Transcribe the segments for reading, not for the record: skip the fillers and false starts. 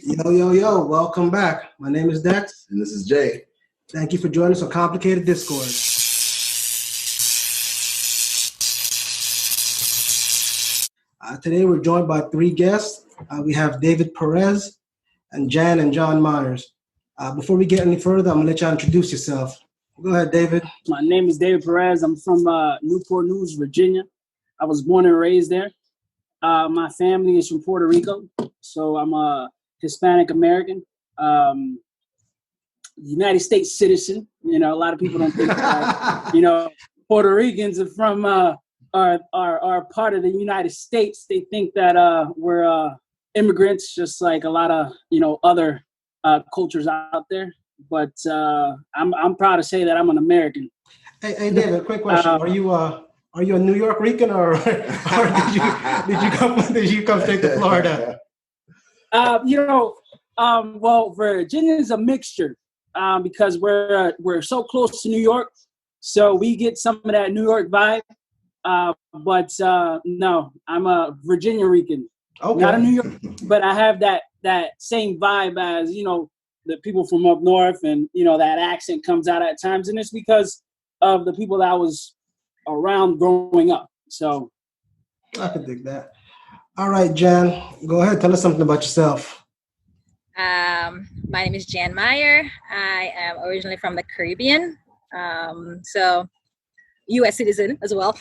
Yo, yo, yo, welcome back. My name is Dex. And this is Jay. Thank you for joining us on Complicated Discord. Today we're joined by three guests. We have David Perez and Jan and John Meyers. Before we get any further, I'm going to let you introduce yourself. Go ahead, David. My name is David Perez. I'm from Newport News, Virginia. I was born and raised there. My family is from Puerto Rico, so I'm a Hispanic American, United States citizen. You know, a lot of people don't think that, Puerto Ricans are from are part of the United States. They think that we're immigrants, just like a lot of other cultures out there. But I'm proud to say that I'm an American. Hey David, quick question: Are you a New York Rican, or did you come straight to Florida? Well, Virginia is a mixture because we're so close to New York, so we get some of that New York vibe. But no, I'm a Virginia Rican, not a New York, but I have that same vibe as the people from up north, and that accent comes out at times, and it's because of the people that I was around growing up. So I could dig that. All right, Jan, go ahead. Tell us something about yourself. My name is Jan Meyer. I am originally from the Caribbean, so U.S. citizen as well.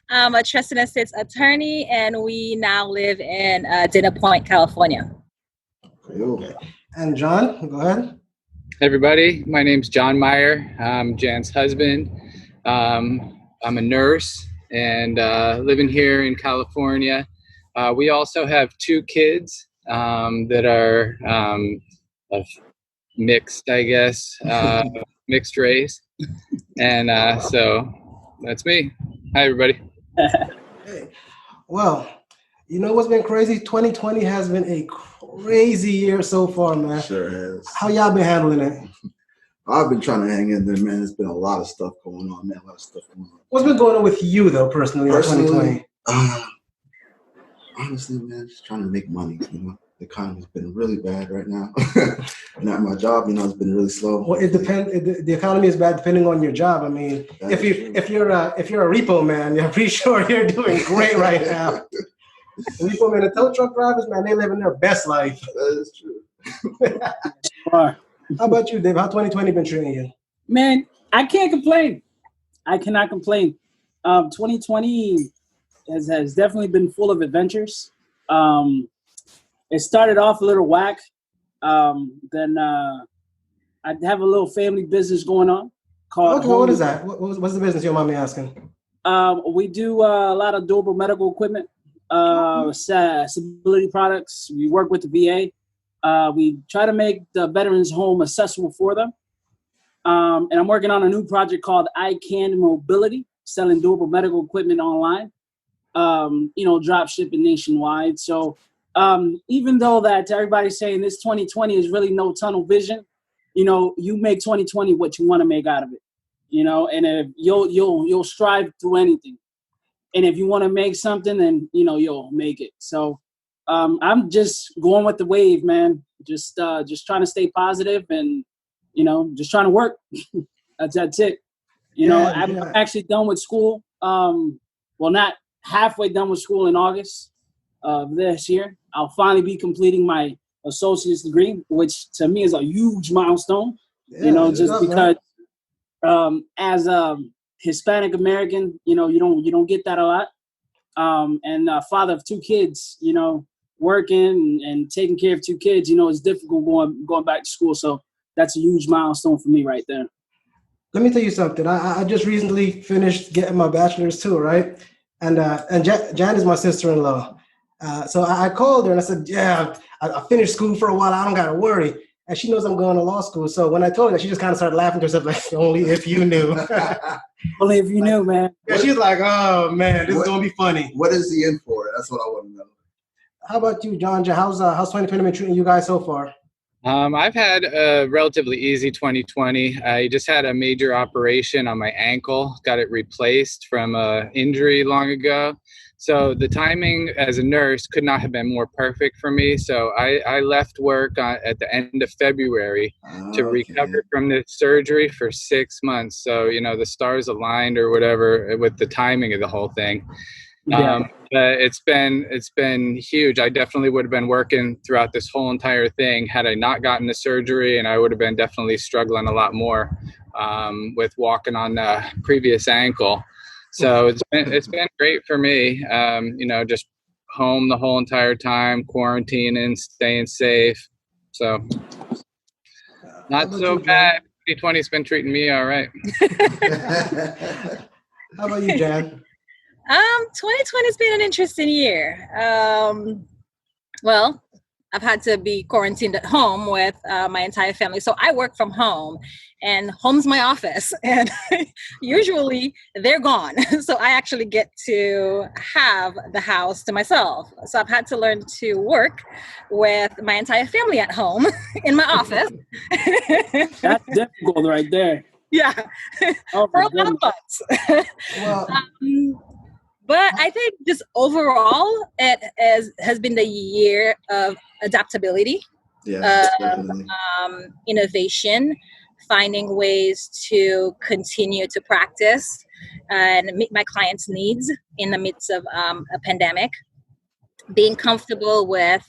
I'm a trust and assets attorney, and we now live in Dana Point, California. Okay. And John, go ahead. Hey everybody, my name's John Meyer. I'm Jan's husband. I'm a nurse and living here in California. We also have two kids that are mixed, I guess, mixed race. And so that's me. Hi, everybody. Hey. Well, you know what's been crazy? 2020 has been a crazy year so far, man. Sure has. How y'all been handling it? I've been trying to hang in there, man. There's been a lot of stuff going on, man. What's been going on with you, though, personally in 2020? Honestly, man, just trying to make money. The economy's been really bad right now. And at my job, it's been really slow. Well, it depends. The economy is bad depending on your job. I mean, if you're a repo man, I'm pretty sure you're doing great right now. The repo man, the tow truck drivers, man, they living their best life. That is true. How about you, Dave? How 2020 been treating you? Man, I can't complain. I cannot complain. 2020 has definitely been full of adventures. It started off a little whack. Then I have a little family business going on called. Okay, what is that? What's the business? You don't mind me asking? We do a lot of durable medical equipment, stability products. We work with the VA. We try to make the veterans' home accessible for them. And I'm working on a new project called iCan Mobility, selling durable medical equipment online. Drop shipping nationwide. So even though that everybody's saying this 2020 is really no tunnel vision, you make 2020 what you want to make out of it, and if you'll strive through anything. And if you want to make something, then, you'll make it. So I'm just going with the wave, man. Just trying to stay positive and, just trying to work. That's it. I'm actually done with school. Well, not halfway done with school in August of this year. I'll finally be completing my associate's degree, which to me is a huge milestone. Because as a Hispanic American, you don't get that a lot. And father of two kids, working and taking care of two kids, it's difficult going back to school. So that's a huge milestone for me right there. Let me tell you something. I just recently finished getting my bachelor's too, right? And Jan is my sister-in-law. So I called her and I said, yeah, I finished school for a while. I don't got to worry. And she knows I'm going to law school. So when I told her that, she just kind of started laughing to herself, like, only if you knew. Only if you knew, man. Yeah, she's like, oh, man, this is going to be funny. What is he in for? That's what I want to know. How about you, John? How's 2020 been treating you guys so far? I've had a relatively easy 2020. I just had a major operation on my ankle, got it replaced from an injury long ago. So the timing as a nurse could not have been more perfect for me. So I left work at the end of February to recover from the surgery for 6 months. So, the stars aligned or whatever with the timing of the whole thing. Yeah. It's been huge. I definitely would have been working throughout this whole entire thing had I not gotten the surgery, and I would have been definitely struggling a lot more with walking on the previous ankle. So it's been great for me. Just home the whole entire time, quarantining, staying safe. So not so bad. 2020's been treating me all right. How about you, Jan? 2020's been an interesting year. Well, I've had to be quarantined at home with my entire family. So I work from home, and home's my office. And usually they're gone. So I actually get to have the house to myself. So I've had to learn to work with my entire family at home in my office. That's difficult right there. Yeah. Oh, For a lot of months. Well, But I think just overall, it has been the year of adaptability, innovation, finding ways to continue to practice and meet my clients' needs in the midst of a pandemic, being comfortable with,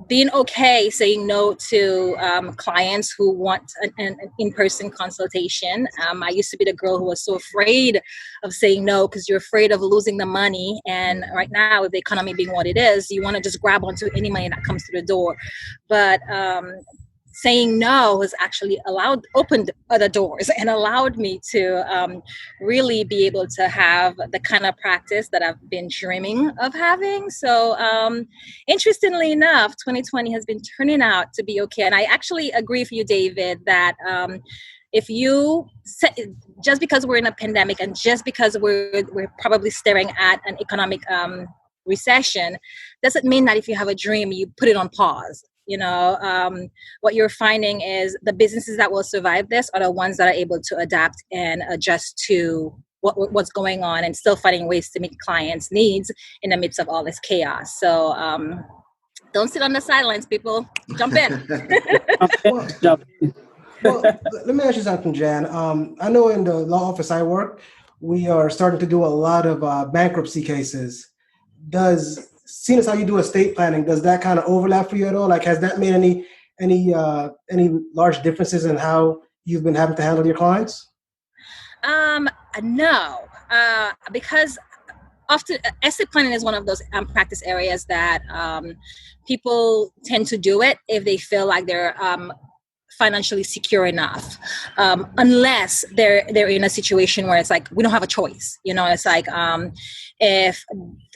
being okay saying no to clients who want an in-person consultation. I used to be the girl who was so afraid of saying no because you're afraid of losing the money. And right now, with the economy being what it is, you want to just grab onto any money that comes through the door. But saying no has actually opened other doors and allowed me to really be able to have the kind of practice that I've been dreaming of having. So interestingly enough, 2020 has been turning out to be okay. And I actually agree with you, David, that if you just because we're in a pandemic and just because we're probably staring at an economic recession, doesn't mean that if you have a dream, you put it on pause. What you're finding is the businesses that will survive this are the ones that are able to adapt and adjust to what's going on and still finding ways to meet clients' needs in the midst of all this chaos. So don't sit on the sidelines, people. Jump in. Well, let me ask you something, Jan. I know in the law office I work, we are starting to do a lot of bankruptcy cases. Seeing as how you do estate planning, does that kind of overlap for you at all? Like, has that made any large differences in how you've been having to handle your clients? No, because often estate planning is one of those practice areas that people tend to do it if they feel like they're financially secure enough, unless they're in a situation where it's like we don't have a choice. It's like if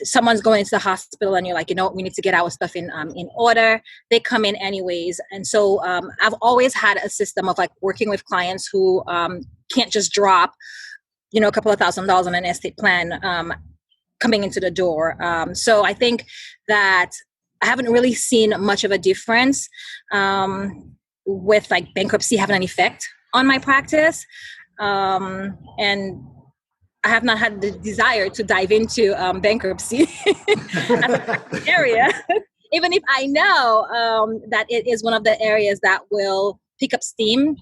someone's going to the hospital and you're like, we need to get our stuff in order, they come in anyways. And so I've always had a system of like working with clients who can't just drop a couple of $1,000s on an estate plan coming into the door. So I think that I haven't really seen much of a difference with like bankruptcy having an effect on my practice. And I have not had the desire to dive into bankruptcy as a area, even if I know that it is one of the areas that will pick up steam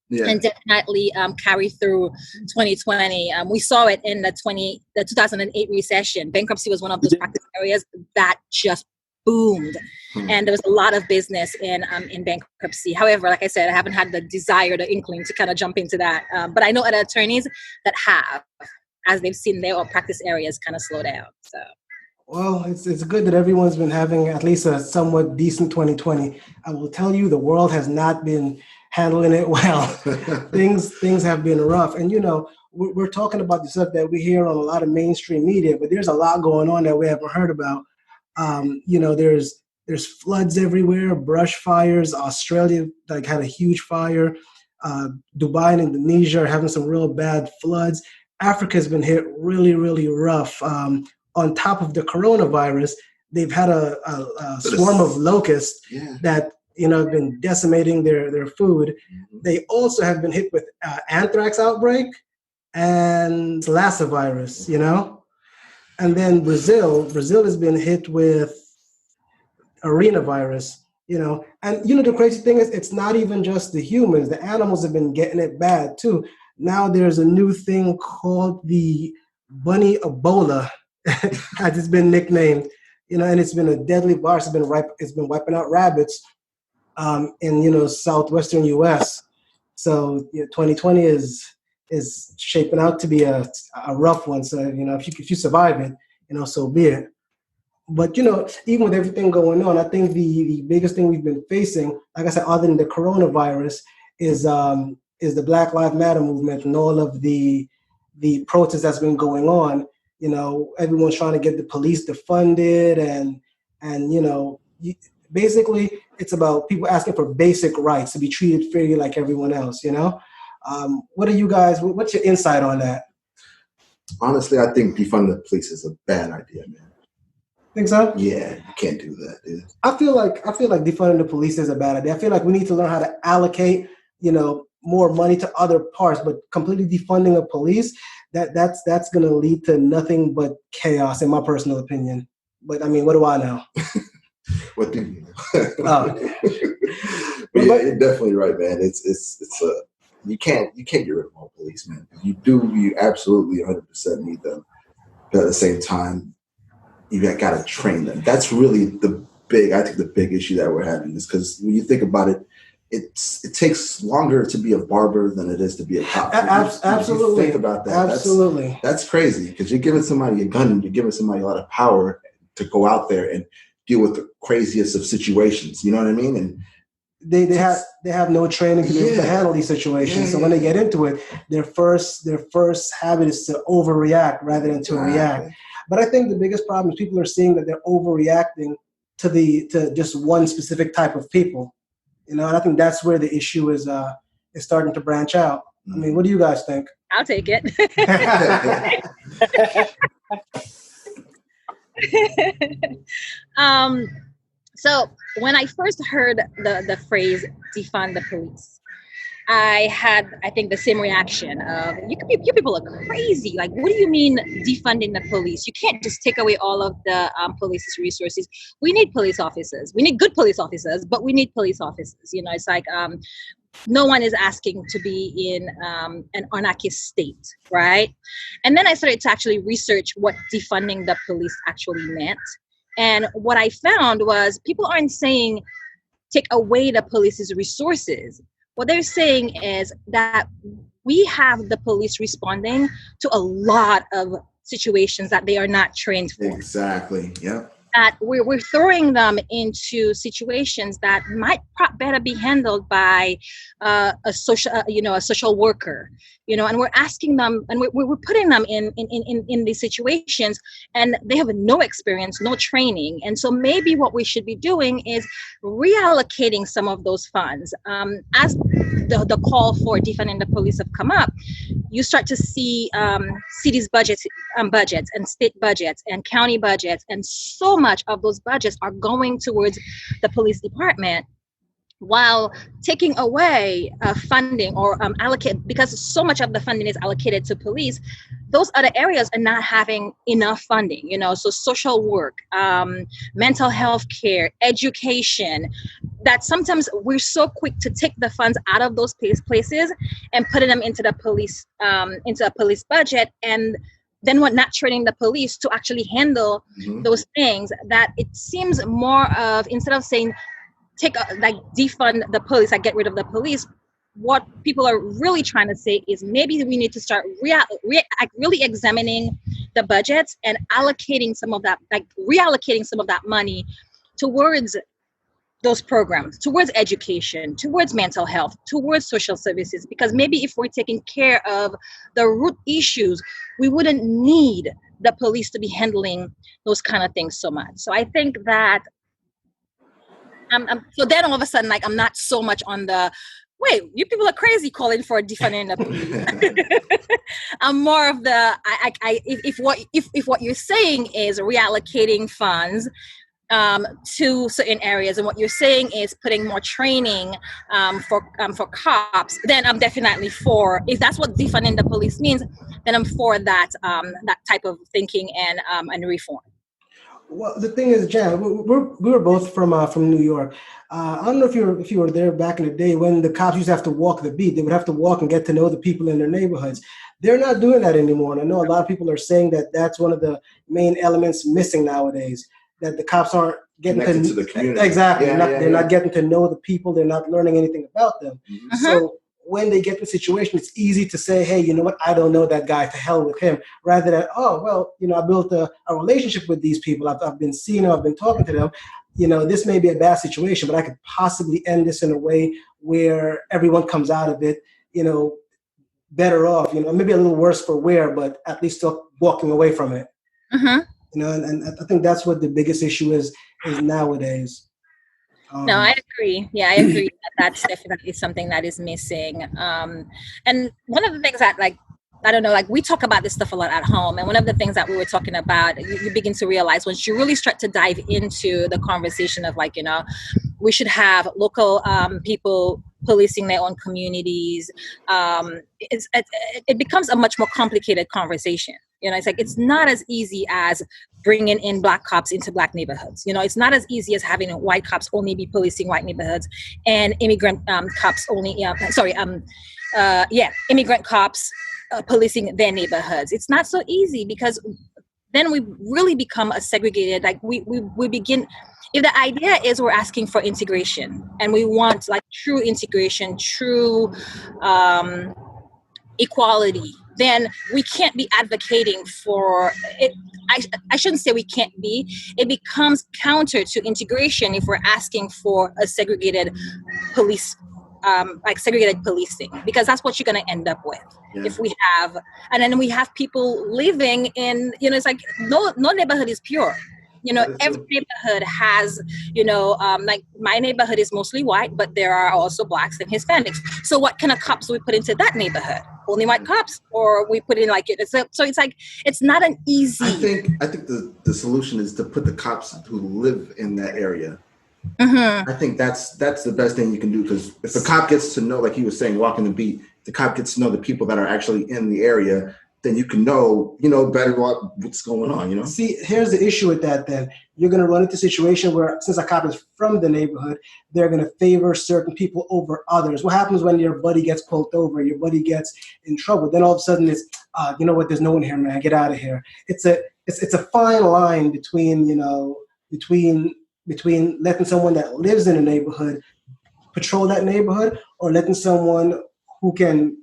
and definitely carry through 2020. We saw it in the 2008 recession. Bankruptcy was one of those practice areas that just boomed, and there was a lot of business in bankruptcy. However, like I said, I haven't had the desire, the inkling to kind of jump into that. But I know other attorneys that have, as they've seen their practice areas kind of slow down. So. Well, it's good that everyone's been having at least a somewhat decent 2020. I will tell you, the world has not been handling it well. Things have been rough, and we're talking about the stuff that we hear on a lot of mainstream media, but there's a lot going on that we haven't heard about. There's floods everywhere, brush fires. Australia had a huge fire. Dubai and Indonesia are having some real bad floods. Africa's been hit really, really rough. On top of the coronavirus, they've had a swarm of locusts that have been decimating their food. They also have been hit with anthrax outbreak and Lassa virus. And then Brazil has been hit with arenavirus, and the crazy thing is it's not even just the humans, the animals have been getting it bad too. Now there's a new thing called the bunny Ebola, as it's been nicknamed, and it's been a deadly virus. It's been wiping out rabbits in southwestern US. So 2020 is shaping out to be a rough one. So if you survive it, so be it. But even with everything going on, I think the biggest thing we've been facing, like I said, other than the coronavirus, is the Black Lives Matter movement and all of the protests that's been going on. Everyone's trying to get the police defunded, and basically it's about people asking for basic rights to be treated fairly like everyone else. What are you guys? What's your insight on that? Honestly, I think defunding the police is a bad idea, man. Think so? Yeah, you can't do that, dude. I feel like defunding the police is a bad idea. I feel like we need to learn how to allocate, more money to other parts, but completely defunding the police, that's going to lead to nothing but chaos, in my personal opinion. But I mean, what do I know? What do you know? Oh. But yeah, you're definitely right, man. It's you can't get rid of all police, man. You absolutely 100% need them. But at the same time, you got to train them. That's really the big issue that we're having, is because when you think about it, it takes longer to be a barber than it is to be a cop. Absolutely. You think about that. Absolutely. That's crazy, because you're giving somebody a gun, you're giving somebody a lot of power to go out there and deal with the craziest of situations. You know what I mean? And they have no training to be able to handle these situations. Yeah. So when they get into it, their first habit is to overreact rather than to react. But I think the biggest problem is people are seeing that they're overreacting to just one specific type of people, and I think that's where the issue is starting to branch out. I mean, what do you guys think? I'll take it. So when I first heard the phrase defund the police, I had, I think, the same reaction of, you people are crazy. Like, what do you mean defunding the police? You can't just take away all of the police's resources. We need police officers. We need good police officers, but we need police officers. It's like no one is asking to be in an anarchist state, right? And then I started to actually research what defunding the police actually meant. And what I found was people aren't saying take away the police's resources. What they're saying is that we have the police responding to a lot of situations that they are not trained for. Exactly. Yep. That we're throwing them into situations that might better be handled by a social worker, and we're asking them, and we're putting them in these situations, and they have no experience, no training. And so maybe what we should be doing is reallocating some of those funds. As the call for defunding the police have come up, you start to see cities budgets and state budgets and county budgets, and so much of those budgets are going towards the police department, while taking away funding or allocate, because so much of the funding is allocated to police, those other areas are not having enough funding, so social work, mental health care, education, that sometimes we're so quick to take the funds out of those places and putting them into the police, into a police budget, and then we're not training the police to actually handle those things. That it seems more of, instead of saying defund the police, like get rid of the police, what people are really trying to say is maybe we need to start really examining the budgets and allocating some of that, reallocating some of that money towards those programs, towards education, towards mental health, towards social services, because maybe if we're taking care of the root issues, we wouldn't need the police to be handling those kind of things so much. So I think that so then all of a sudden, I'm not so much on the, wait, you people are crazy calling for defunding the police. I'm more of the, if what you're saying is reallocating funds to certain areas, and what you're saying is putting more training for cops, then I'm definitely for. If that's what defunding the police means, and I'm for that that type of thinking and reform. Well, the thing is, Jan, we were both from New York. I don't know if you were there back in the day when the cops used to have to walk the beat. They would have to walk and get to know the people in their neighborhoods. They're not doing that anymore. And I know a lot of people are saying that that's one of the main elements missing nowadays, that the cops aren't getting to the community. Exactly. They're not getting to know the people. They're not learning anything about them. Mm-hmm. So when they get to a situation, it's easy to say, hey, you know what? I don't know that guy. To hell with him. Rather than, oh, well, you know, I built a relationship with these people. I've been seeing them. I've been talking to them. You know, this may be a bad situation, but I could possibly end this in a way where everyone comes out of it, you know, better off, you know, maybe a little worse for wear, but at least still walking away from it. Mm-hmm. You know, and I think that's what the biggest issue is nowadays. No, I agree. Yeah, I agree that's definitely something that is missing. And one of the things that, like, I don't know, like, we talk about this stuff a lot at home. And one of the things that we were talking about, you begin to realize once you really start to dive into the conversation of, like, you know, we should have local people policing their own communities. It becomes a much more complicated conversation. You know, it's like, it's not as easy as bringing in black cops into black neighborhoods. You know, it's not as easy as having white cops only be policing white neighborhoods and immigrant cops only, immigrant cops policing their neighborhoods. It's not so easy, because then we really become a segregated, like we begin, if the idea is we're asking for integration and we want like true integration, true equality, then we can't be advocating for it. I shouldn't say we can't be. It becomes counter to integration if we're asking for a segregated police, like segregated policing, because that's what you're going to end up with. Yeah. If we have, and then we have people living in, you know, it's like no neighborhood is pure. You know, every neighborhood has, you know, like my neighborhood is mostly white, but there are also blacks and Hispanics. So what kind of cops do we put into that neighborhood? Only white cops, or we put in like it? So it's like, it's not an easy. I think the solution is to put the cops who live in that area. Mm-hmm. I think that's the best thing you can do, because if the cop gets to know, like he was saying, walking the beat, the cop gets to know the people that are actually in the area, then you can know, better what's going on, See, here's the issue with that then. You're going to run into a situation where, since a cop is from the neighborhood, they're going to favor certain people over others. What happens when your buddy gets pulled over, your buddy gets in trouble? Then all of a sudden it's, you know what, there's no one here, man, get out of here. It's a fine line between letting someone that lives in a neighborhood patrol that neighborhood, or letting someone who can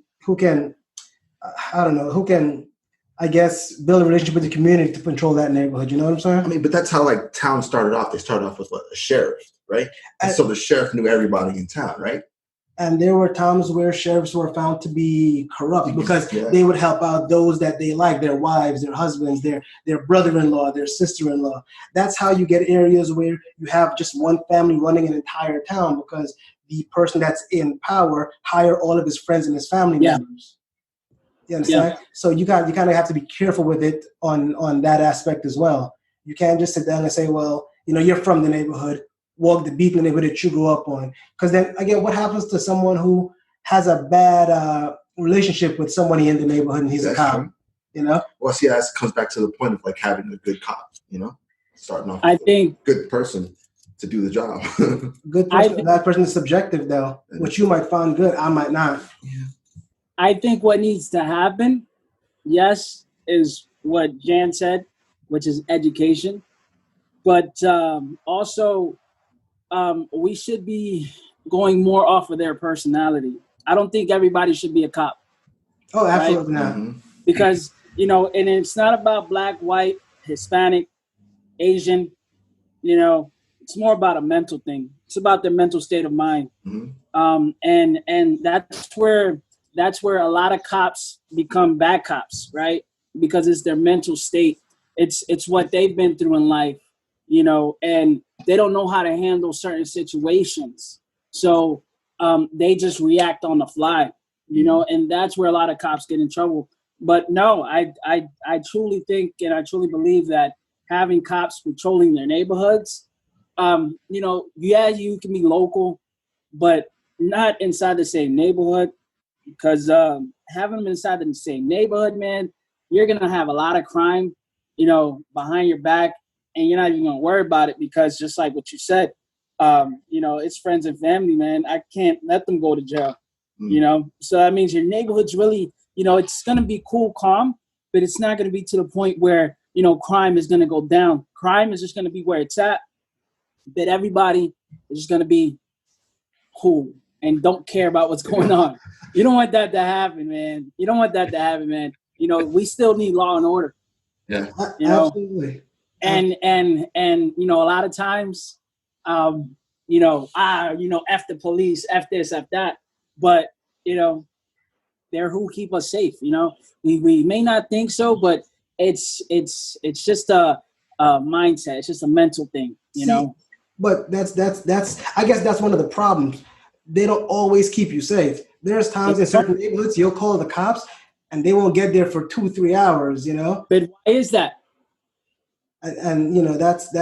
I guess build a relationship with the community to control that neighborhood. You know what I'm saying? I mean, but that's how like towns started off. They started off with a sheriff, right? And so the sheriff knew everybody in town, right? And there were times where sheriffs were found to be corrupt because they would help out those that they like, their wives, their husbands, their brother-in-law, their sister-in-law. That's how you get areas where you have just one family running an entire town, because the person that's in power hire all of his friends and his family members. You understand? Yeah. So you kind of have to be careful with it on that aspect as well. You can't just sit down and say, well, you're from the neighborhood, walk the beat in the neighborhood that you grew up on. Because then, again, what happens to someone who has a bad relationship with somebody in the neighborhood and he's a cop? True. Well, see, that comes back to the point of like having a good cop, starting off with a good person to do the job. Good person, that person is subjective, though. What you might find good, I might not. Yeah. I think what needs to happen, yes, is what Jan said, which is education. But also, we should be going more off of their personality. I don't think everybody should be a cop. Oh, absolutely right? not. Mm-hmm. Because, and it's not about black, white, Hispanic, Asian, it's more about a mental thing. It's about their mental state of mind. Mm-hmm. And that's where a lot of cops become bad cops, right? Because it's their mental state. It's what they've been through in life, and they don't know how to handle certain situations. So they just react on the fly, and that's where a lot of cops get in trouble. But no, I truly think and I truly believe that having cops patrolling their neighborhoods, you can be local, but not inside the same neighborhood. because having them inside the same neighborhood, man, you're gonna have a lot of crime, behind your back, and you're not even gonna worry about it because just like what you said, it's friends and family, man. I can't let them go to jail, So that means your neighborhood's really, it's gonna be cool, calm, but it's not gonna be to the point where crime is gonna go down. Crime is just gonna be where it's at, but everybody is just gonna be cool and don't care about what's going on. You don't want that to happen, man. We still need law and order. Yeah, absolutely. And a lot of times, F the police, F this, F that. But they're who keep us safe. We may not think so, but it's just a mindset. It's just a mental thing. But that's I guess that's one of the problems. They don't always keep you safe. There's times in certain neighborhoods you'll call the cops and they won't get there for 2-3 hours, But why is that? And that's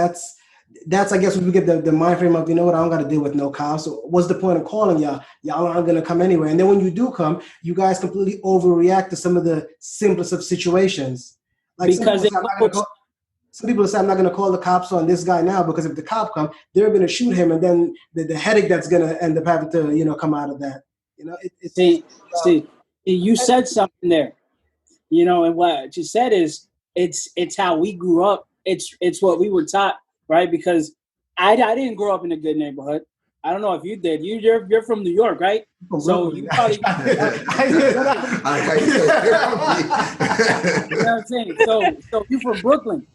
I guess when we get the mind frame of, I don't got to deal with no cops. So what's the point of calling y'all? Y'all aren't going to come anyway. And then when you do come, you guys completely overreact to some of the simplest of situations. Like some people say, I'm not going to call the cops on this guy now because if the cop come, they're going to shoot him, and then the headache that's going to end up having to come out of that. See, you said something there. And what you said is it's how we grew up. It's what we were taught, right? Because I didn't grow up in a good neighborhood. I don't know if you did. You're from New York, right? So you probably. You know what I'm saying? So you're from Brooklyn.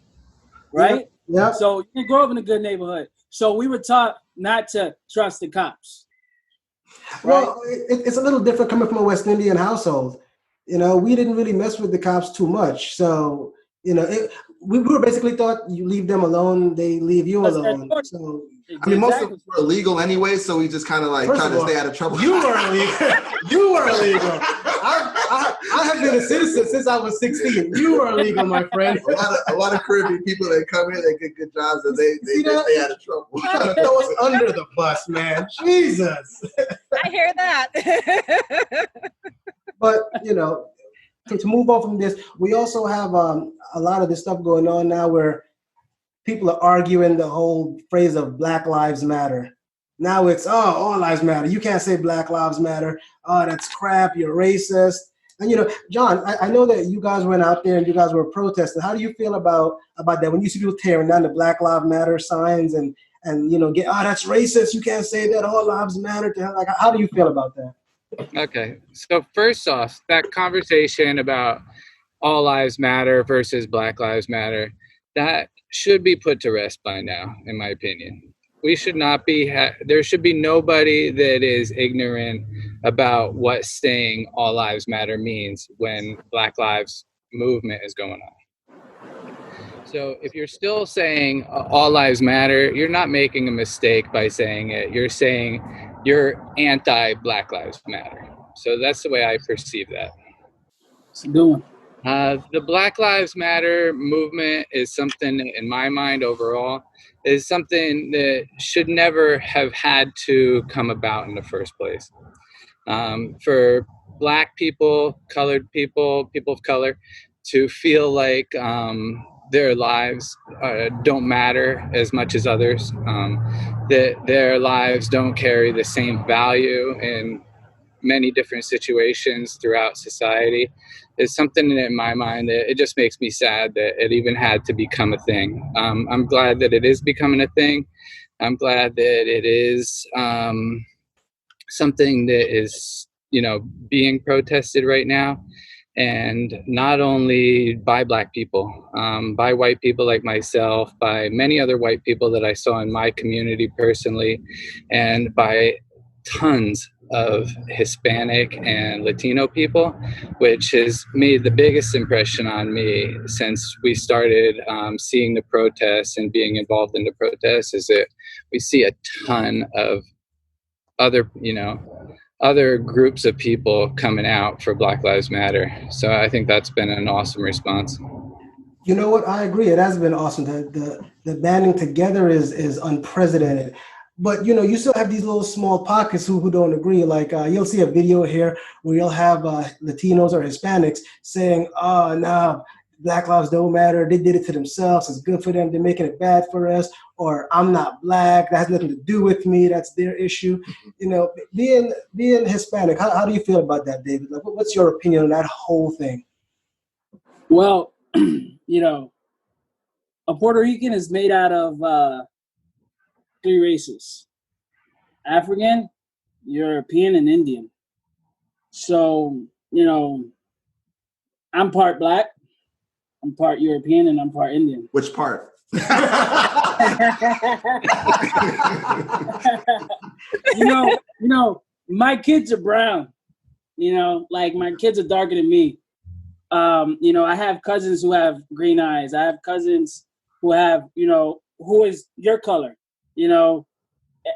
Right? Yeah. So you didn't grow up in a good neighborhood. So we were taught not to trust the cops. Right? Well, it's a little different coming from a West Indian household. We didn't really mess with the cops too much. So, we were basically taught you leave them alone, they leave you alone. So, most of us were illegal anyway, so we just kind of trying to stay out of trouble. You were illegal. You were illegal. I have been a citizen since I was 16. You were illegal, my friend. A lot of Caribbean people that come here, they get good jobs, and they stay out of trouble. You're trying to throw us under the bus, man. Jesus. I hear that. But, to move on from this, we also have a lot of this stuff going on now where people are arguing the whole phrase of Black Lives Matter. Now it's, all lives matter. You can't say Black Lives Matter. Oh, that's crap. You're racist. And, John, I know that you guys went out there and you guys were protesting. How do you feel about that? When you see people tearing down the Black Lives Matter signs and that's racist. You can't say that. All lives matter. How do you feel about that? Okay. So first off, that conversation about all lives matter versus Black Lives Matter, that should be put to rest by now, in my opinion. We should not be, there should be nobody that is ignorant about what saying all lives matter means when Black Lives movement is going on. So if you're still saying all lives matter, you're not making a mistake by saying it. You're saying you're anti-Black Lives Matter. So that's the way I perceive that. What's it doing? The Black Lives Matter movement is something, in my mind overall, is something that should never have had to come about in the first place. For Black people, colored people, people of color, to feel like their lives don't matter as much as others, that their lives don't carry the same value in many different situations throughout society, is something in my mind that it just makes me sad that it even had to become a thing. I'm glad that it is becoming a thing. I'm glad that it is something that is, being protested right now. And not only by Black people, by white people like myself, by many other white people that I saw in my community personally, and by tons of Hispanic and Latino people, which has made the biggest impression on me since we started seeing the protests and being involved in the protests, is that we see a ton of other groups of people coming out for Black Lives Matter. So I think that's been an awesome response. You know what? I agree. It has been awesome. The banding together is unprecedented. But you still have these little small pockets who don't agree. Like you'll see a video here where you'll have Latinos or Hispanics saying, "Oh no, Black lives don't matter. They did it to themselves. It's good for them. They're making it bad for us." Or "I'm not black. That has nothing to do with me. That's their issue." Being Hispanic, how do you feel about that, David? Like, what's your opinion on that whole thing? Well, a Puerto Rican is made out of 3 races: African, European, and Indian. So, I'm part black, I'm part European, and I'm part Indian. Which part? My kids are brown. Like my kids are darker than me. I have cousins who have green eyes. I have cousins who have, who is your color.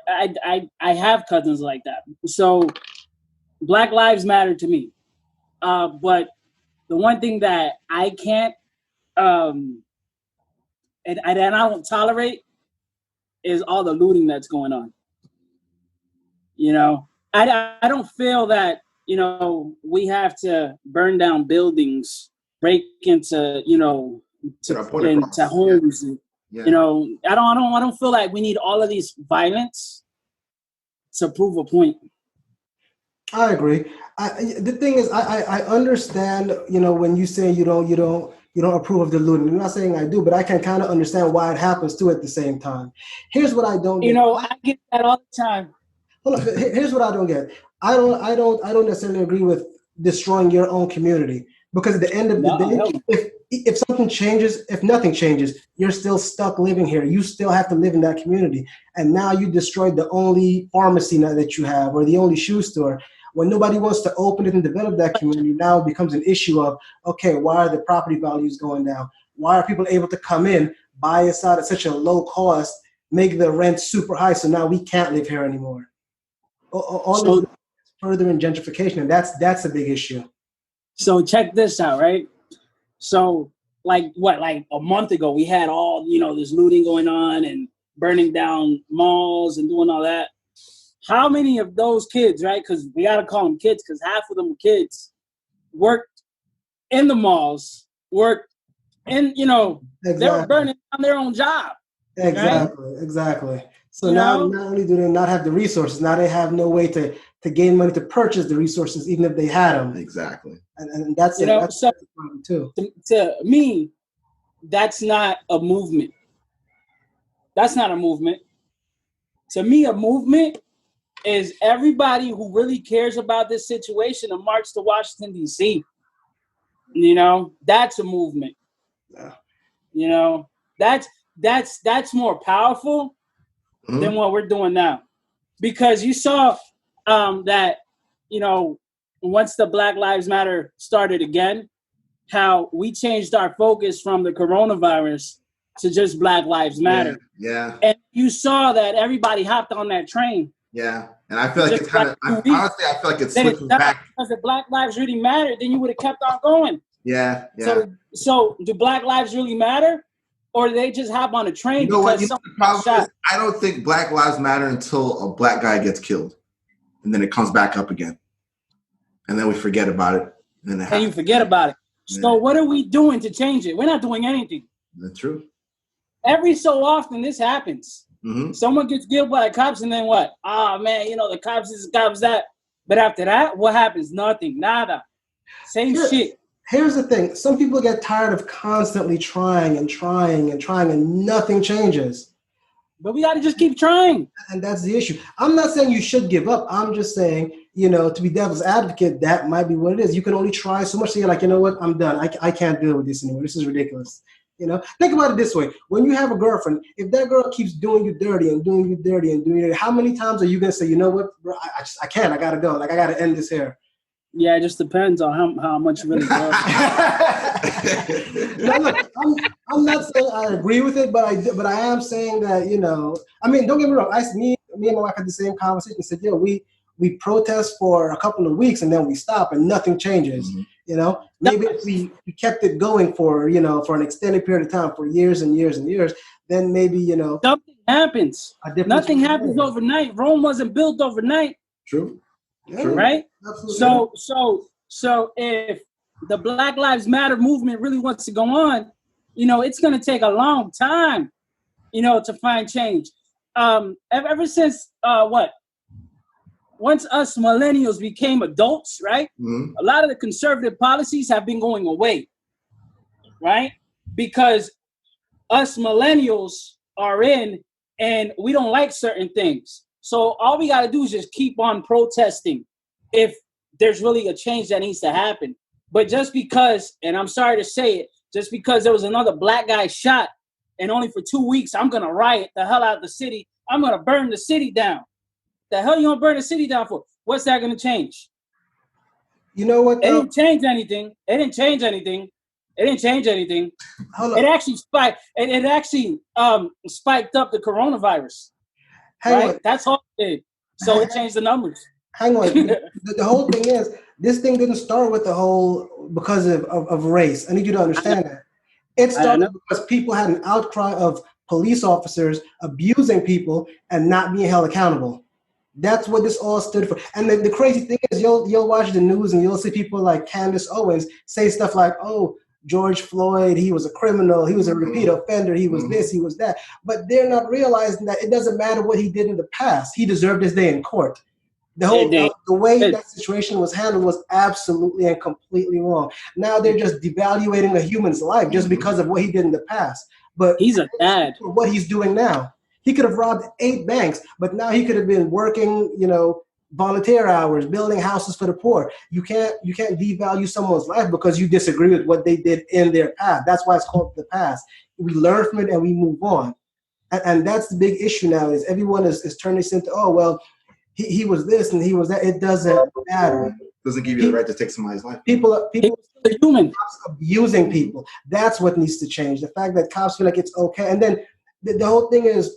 I have cousins like that. So Black lives matter to me. But the one thing that I can't, and I don't tolerate is all the looting that's going on. I don't feel that, we have to burn down buildings, break into, into homes. Yeah. I don't feel like we need all of these violence to prove a point. I agree. The thing is, I understand, when you say you don't approve of the looting. I'm not saying I do, but I can kind of understand why it happens too at the same time. Here's what I don't get. I get that all the time. Hold on, here's what I don't get. I don't necessarily agree with destroying your own community, because at the end of the day, if something changes, if nothing changes, you're still stuck living here. You still have to live in that community. And now you destroyed the only pharmacy now that you have, or the only shoe store. When nobody wants to open it and develop that community, now it becomes an issue of, okay, why are the property values going down? Why are people able to come in, buy us out at such a low cost, make the rent super high, so now we can't live here anymore? All this further in gentrification, and that's a big issue. So check this out, right? So like a month ago, we had all, this looting going on and burning down malls and doing all that. How many of those kids, right? Because we got to call them kids, because half of them were kids, worked in the malls, worked in, exactly. They were burning down their own job. Exactly. So now not only do they not have the resources, now they have no way to gain money to purchase the resources, even if they had them. Exactly. And that's that's the problem too. To me, that's not a movement. That's not a movement. To me, a movement is everybody who really cares about this situation to march to Washington, D.C. That's a movement. Yeah. That's more powerful than what we're doing now. Because you saw that, once the Black Lives Matter started again, how we changed our focus from the coronavirus to just Black Lives Matter. Yeah. And you saw that everybody hopped on that train. Yeah. And I feel like it's kind of, honestly, I feel like it's switching back. Because if Black lives really mattered, then you would have kept on going. Yeah. So do Black lives really matter? Or do they just hop on a train? The problem is, I don't think Black lives matter until a black guy gets killed. And then it comes back up again. And then we forget about it. And you forget about it. So what are we doing to change it? We're not doing anything. That's true. Every so often this happens. Mm-hmm. Someone gets killed by the cops, and then what? Oh man, the cops is the cops that. But after that, what happens? Nothing. Nada. Same shit. Here's the thing. Some people get tired of constantly trying and nothing changes. But we got to just keep trying. And that's the issue. I'm not saying you should give up. I'm just saying, to be devil's advocate, that might be what it is. You can only try so much. So you're like, you know what? I'm done. I can't deal with this anymore. This is ridiculous. Think about it this way. When you have a girlfriend, if that girl keeps doing you dirty and doing you dirty and doing it, how many times are you going to say, you know what, bro, I can't. I got to go. Like, I got to end this here. Yeah, it just depends on how much you really love. No, look, I'm not saying I agree with it, but I am saying that, don't get me wrong. Me and my wife had the same conversation. Said, we protest for a couple of weeks and then we stop and nothing changes. Maybe if we kept it going for an extended period of time, for years and years and years, then maybe, you know, something happens. a difference. Nothing happens overnight. Rome wasn't built overnight. True. Yeah, True. Right? absolutely. So if the Black Lives Matter movement really wants to go on, you know, it's going to take a long time, you know, to find change. Ever since once us millennials became adults, right? Mm-hmm. A lot of the conservative policies have been going away, right? Because us millennials are in and we don't like certain things. So all we got to do is just keep on protesting if there's really a change that needs to happen. But just because, and I'm sorry to say it, just because there was another black guy shot and only for 2 weeks, I'm going to riot the hell out of the city. I'm going to burn the city down. The hell you going to burn the city down for? What's that going to change? You know what? It didn't change anything. It didn't change anything. It didn't change anything. Hold on. It actually spiked. It actually spiked up the coronavirus. Hang Right? on. That's all it did. So it changed the numbers. Hang on. The whole thing is, this thing didn't start with the whole because of race. I need you to understand that. It started because people had an outcry of police officers abusing people and not being held accountable. That's what this all stood for. And the crazy thing is, you'll watch the news and you'll see people like Candace Owens say stuff like, oh, George Floyd, he was a criminal, he was a repeat offender, he was this, he was that. But they're not realizing that it doesn't matter what he did in the past. He deserved his day in court. The way that situation was handled was absolutely and completely wrong. Now they're just devaluating a human's life just because of what he did in the past. But he's a dad. For what he's doing now. He could have robbed 8 banks, but now he could have been working, you know, volunteer hours, building houses for the poor. You can't devalue someone's life because you disagree with what they did in their past. That's why it's called the past. We learn from it and we move on. And that's the big issue now is everyone is turning this into, oh, well, he was this and he was that. It doesn't matter. Doesn't give you the right to take somebody's life. People are human. Cops abusing people. That's what needs to change. The fact that cops feel like it's okay. And then the whole thing is,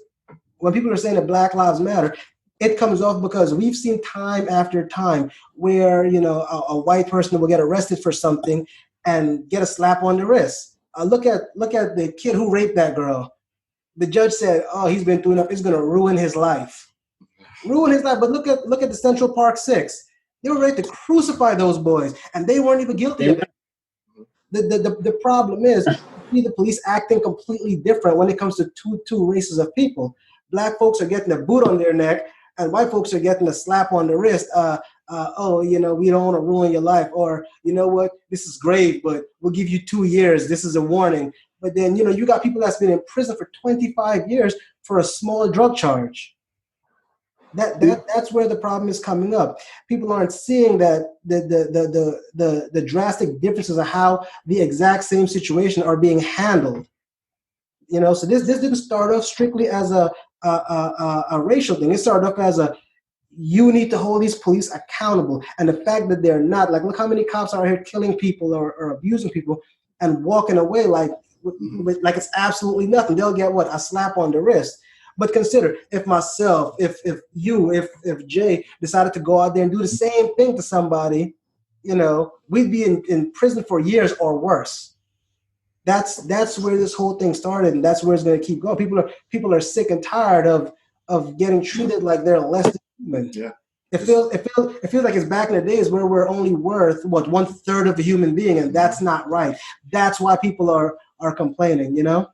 when people are saying that Black Lives Matter, it comes off because we've seen time after time where, you know, a white person will get arrested for something and get a slap on the wrist. Look at the kid who raped that girl. The judge said, oh, he's been through enough. It's going to ruin his life. Ruin his life. But look at the Central Park 6. They were ready to crucify those boys, and they weren't even guilty of it. The problem is, you see the police acting completely different when it comes to two races of people. Black folks are getting a boot on their neck, and white folks are getting a slap on the wrist. Oh, you know, we don't want to ruin your life. Or, you know what, this is grave, but we'll give you 2 years. This is a warning. But then, you know, you got people that's been in prison for 25 years for a small drug charge. That's where the problem is coming up. People aren't seeing that the drastic differences of how the exact same situation are being handled. You know, so this didn't start off strictly as a racial thing. It started off as you need to hold these police accountable. And the fact that they're not, like, look how many cops are here killing people or abusing people and walking away like it's absolutely nothing. They'll get what? A slap on the wrist. But consider, if myself, if you, if Jay decided to go out there and do the same thing to somebody, you know, we'd be in prison for years or worse. That's where this whole thing started, and that's where it's going to keep going. People are sick and tired of getting treated like they're less than human. Yeah. It feels like it's back in the days where we're only worth 1/3 of a human being, and that's not right. That's why people are complaining, you know?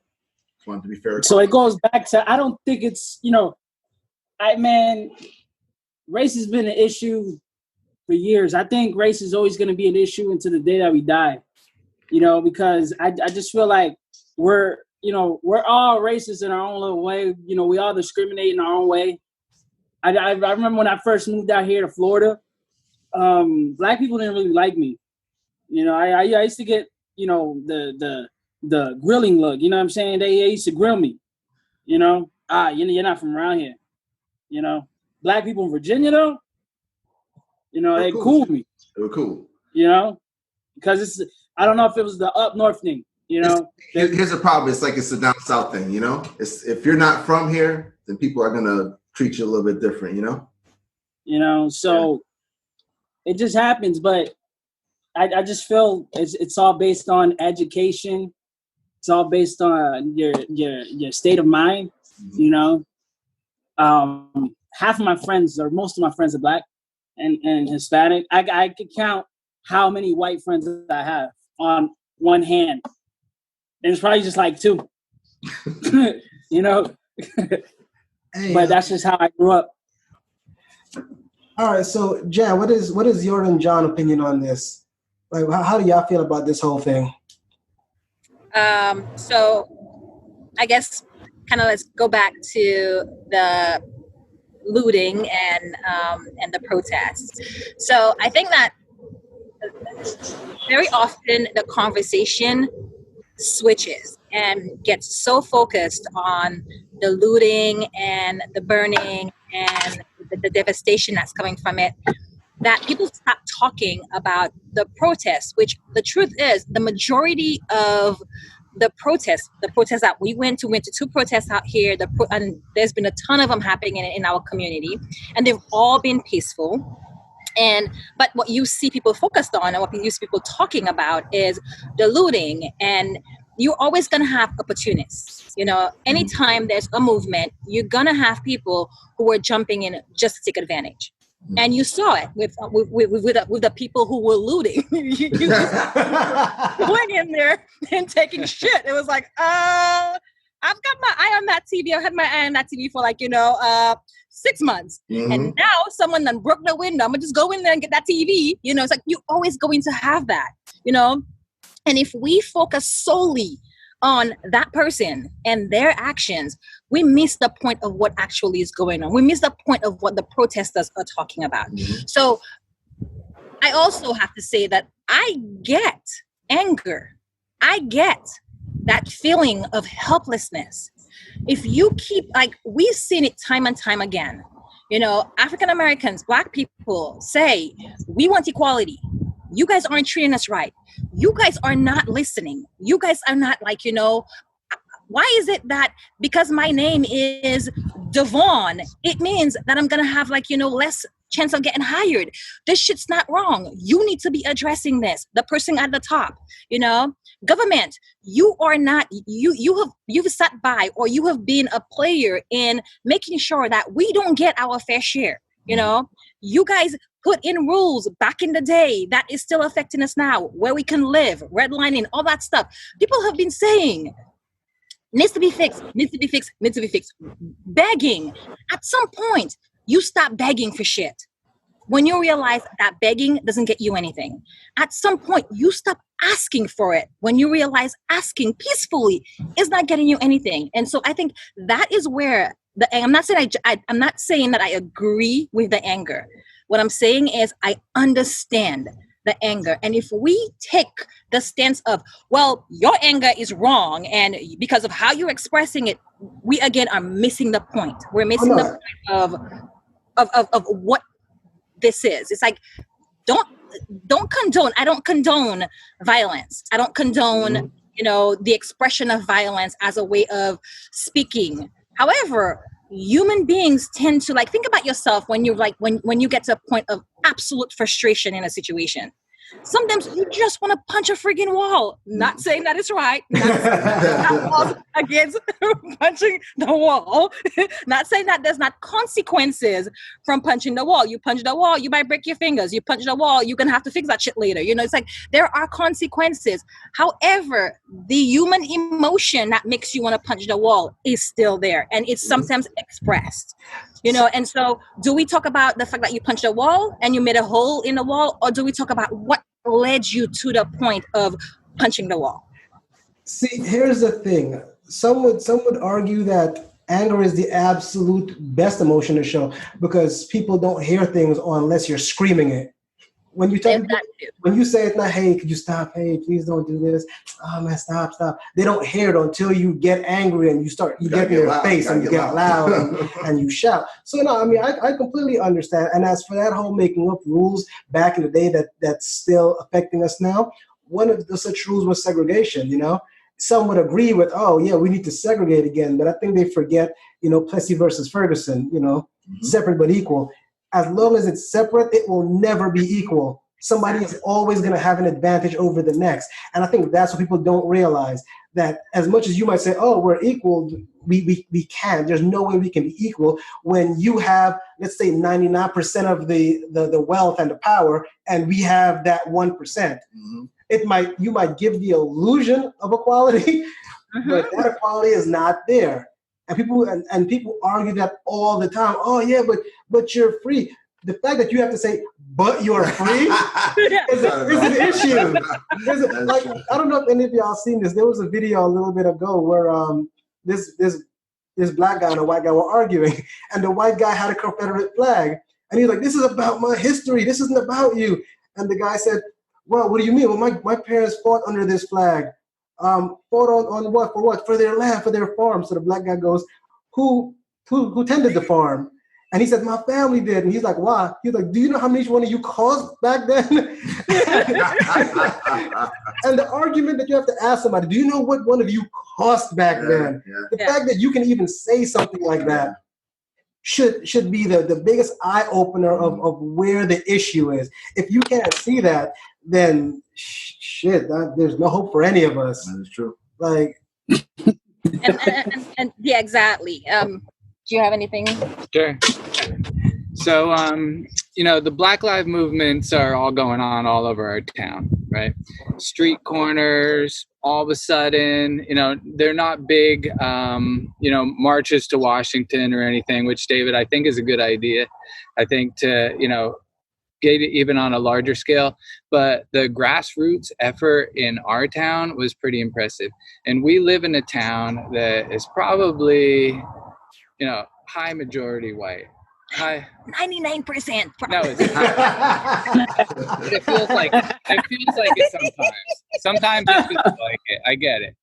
Want to be fair. So it goes back to, I don't think it's, you know, race has been an issue for years. I think race is always going to be an issue until the day that we die, you know, because I just feel like we're all racist in our own little way. You know, we all discriminate in our own way. I remember when I first moved out here to Florida, black people didn't really like me. You know, I used to get, you know, the grilling look, you know what I'm saying? They used to grill me, you know. You're not from around here, you know. Black people in Virginia, though, you know, they cool with me. They were cool, you know, because I don't know if it was the up north thing, you know. Here's the problem: it's like it's a down south thing, you know. It's if you're not from here, then people are gonna treat you a little bit different, you know. You know, so it just happens, but I just feel it's all based on education. It's all based on your state of mind. You know, half of my friends, or most of my friends, are Black and Hispanic. I could count how many white friends I have on one hand, and it's probably just like 2. You know, Hey, but that's just how I grew up. all right. So, Jan, what is your and John opinion on this? Like, how do y'all feel about this whole thing? So I guess kind of let's go back to the looting and the protests. So I think that very often the conversation switches and gets so focused on the looting and the burning and the devastation that's coming from it that people stop talking about the protests, which the truth is the majority of the protests that we went to 2 protests out here, and there's been a ton of them happening in our community, and they've all been peaceful. But what you see people focused on and what you see people talking about is the looting, and you're always going to have opportunists. You know, anytime there's a movement, you're going to have people who are jumping in just to take advantage. And you saw it with the people who were looting. you going in there and taking shit. It was like, I've got my eye on that TV. I've had my eye on that TV for 6 months. And now someone done broke the window. I'm gonna just go in there and get that TV. You know, it's like you're always going to have that, you know? And if we focus solely on that person and their actions, we miss the point of what actually is going on. We miss the point of what the protesters are talking about. So I also have to say that I get anger. I get that feeling of helplessness. If you keep, we've seen it time and time again, you know, African Americans, Black people say, we want equality. You guys aren't treating us right. You guys are not listening. You guys are not why is it that because my name is Devon, it means that I'm going to have less chance of getting hired? This shit's not wrong. You need to be addressing this. The person at the top, you know, government, you are not, you've sat by, or you have been a player in making sure that we don't get our fair share. You know, you guys put in rules back in the day that is still affecting us now, where we can live, redlining, all that stuff. People have been saying, needs to be fixed, needs to be fixed, needs to be fixed. Begging. At some point, you stop begging for shit. When you realize that begging doesn't get you anything. At some point, you stop asking for it. When you realize asking peacefully is not getting you anything. And so I think that is where I'm not saying that I agree with the anger. What I'm saying is I understand the anger. And if we take the stance of, well, your anger is wrong, and because of how you're expressing it, we again are missing the point. We're missing the point of what this is. It's like, don't condone. I don't condone violence. I don't condone, the expression of violence as a way of speaking. However, human beings tend to think about yourself when you're when you get to a point of absolute frustration in a situation. Sometimes you just want to punch a friggin' wall. Not saying that it's right. Not saying that against punching the wall. Not saying that there's not consequences from punching the wall. You punch the wall, you might break your fingers. You punch the wall, you're going to have to fix that shit later. You know, it's like there are consequences. However, the human emotion that makes you want to punch the wall is still there. And it's sometimes expressed. And so do we talk about the fact that you punched a wall and you made a hole in the wall, or do we talk about what led you to the point of punching the wall? See, here's the thing. Some would argue that anger is the absolute best emotion to show because people don't hear things unless you're screaming it. When you say it's not, hey, could you stop? Hey, please don't do this. Oh man, stop. They don't hear it until you get angry and you get in their face and you get loud and you shout. So no, I mean, I completely understand. And as for that whole making up rules back in the day that's still affecting us now, one of the such rules was segregation. Some would agree with, oh yeah, we need to segregate again, but I think they forget, Plessy versus Ferguson, separate but equal. As long as it's separate, it will never be equal. Somebody is always going to have an advantage over the next. And I think that's what people don't realize. that as much as you might say, oh, we're equal, we can't. There's no way we can be equal when you have, let's say, 99% of the wealth and the power, and we have that 1%. Mm-hmm. You might give the illusion of equality, but that equality is not there. And people argue that all the time. Oh yeah, but you're free. The fact that you have to say, but you're free is an issue. Like, I don't know if any of y'all seen this. There was a video a little bit ago where this black guy and a white guy were arguing, and the white guy had a Confederate flag, and he's like, "This is about my history. This isn't about you." And the guy said, "Well, what do you mean? Well, my parents fought under this flag. Fought on what? For what? For their land, for their farm." So the black guy goes, "Who tended the farm?" And he said, "My family did." And he's like, "Why?" He's like, "Do you know how many one of you caused back then?" And the argument that you have to ask somebody, "Do you know what one of you cost back then?" The fact that you can even say something like that should be the biggest eye opener of where the issue is. If you can't see that, then shit, there's no hope for any of us. That is true. Like, and yeah, exactly. Do you have anything? Sure. So, the Black Lives movements are all going on all over our town, right? Street corners, all of a sudden, they're not big, marches to Washington or anything, which, David, I think is a good idea. I think to, get it even on a larger scale, but the grassroots effort in our town was pretty impressive. And we live in a town that is probably, high majority white. 99%. No, it's not. It feels like it sometimes. Sometimes it feels like it. I get it.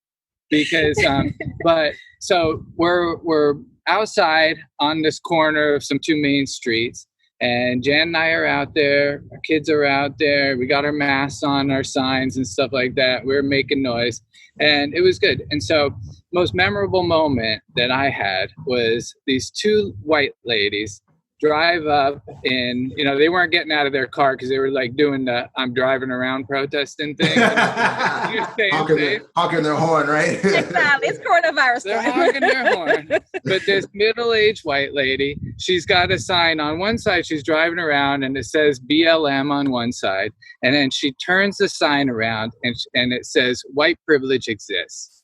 Because but so we're outside on this corner of some two main streets, and Jan and I are out there, our kids are out there, we got our masks on, our signs and stuff like that. We're making noise, and it was good. And so most memorable moment that I had was these two white ladies drive up in, they weren't getting out of their car because they were like doing the I'm driving around protesting thing. Honking their horn, right? Exactly. It's coronavirus. They're honking their horn. But this middle-aged white lady, she's got a sign on one side. She's driving around and it says BLM on one side. And then she turns the sign around and it says white privilege exists.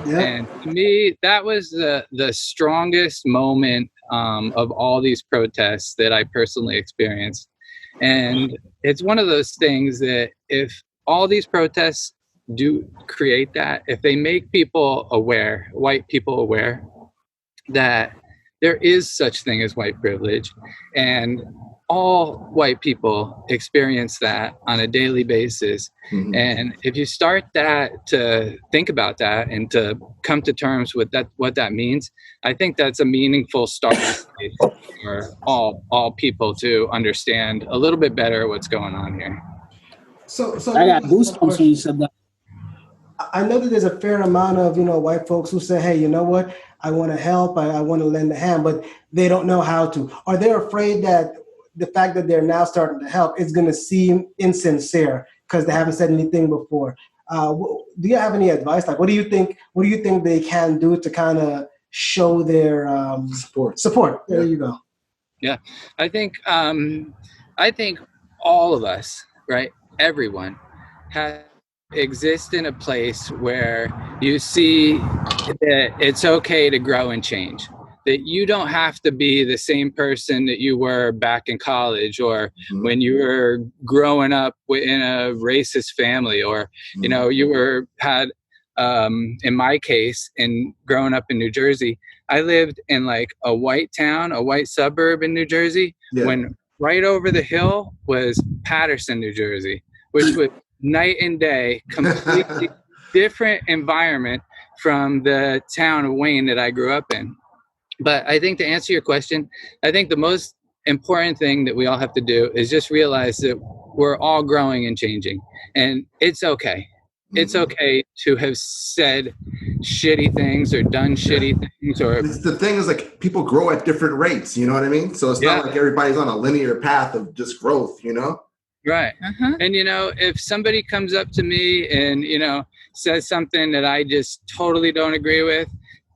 Yep. And to me, that was the strongest moment of all these protests that I personally experienced. And it's one of those things that if all these protests do create that, if they make people aware, white people aware, that there is such thing as white privilege, and all white people experience that on a daily basis. Mm-hmm. And if you start to think about that and to come to terms with that, what that means, I think that's a meaningful start for all people to understand a little bit better what's going on here. So I got goosebumps when you said that. I know that there's a fair amount of, white folks who say, hey, you know what? I want to help. I want to lend a hand, but they don't know how to. Or they're afraid that the fact that they're now starting to help is going to seem insincere because they haven't said anything before. Do you have any advice? Like, what do you think they can do to kind of show their support? There you go. Yeah, I think all of us, right? Everyone exists in a place where you see that it's okay to grow and change. That you don't have to be the same person that you were back in college or when you were growing up in a racist family, or you had in my case, in growing up in New Jersey, I lived in like a white town, a white suburb in New Jersey, when right over the hill was Paterson, New Jersey, which was night and day, completely different environment from the town of Wayne that I grew up in. But I think to answer your question, I think the most important thing that we all have to do is just realize that we're all growing and changing, and it's okay. It's okay to have said shitty things or done shitty things. Or the thing is, like, people grow at different rates. You know what I mean? So it's not like everybody's on a linear path of just growth. Right. And, if somebody comes up to me and, says something that I just totally don't agree with,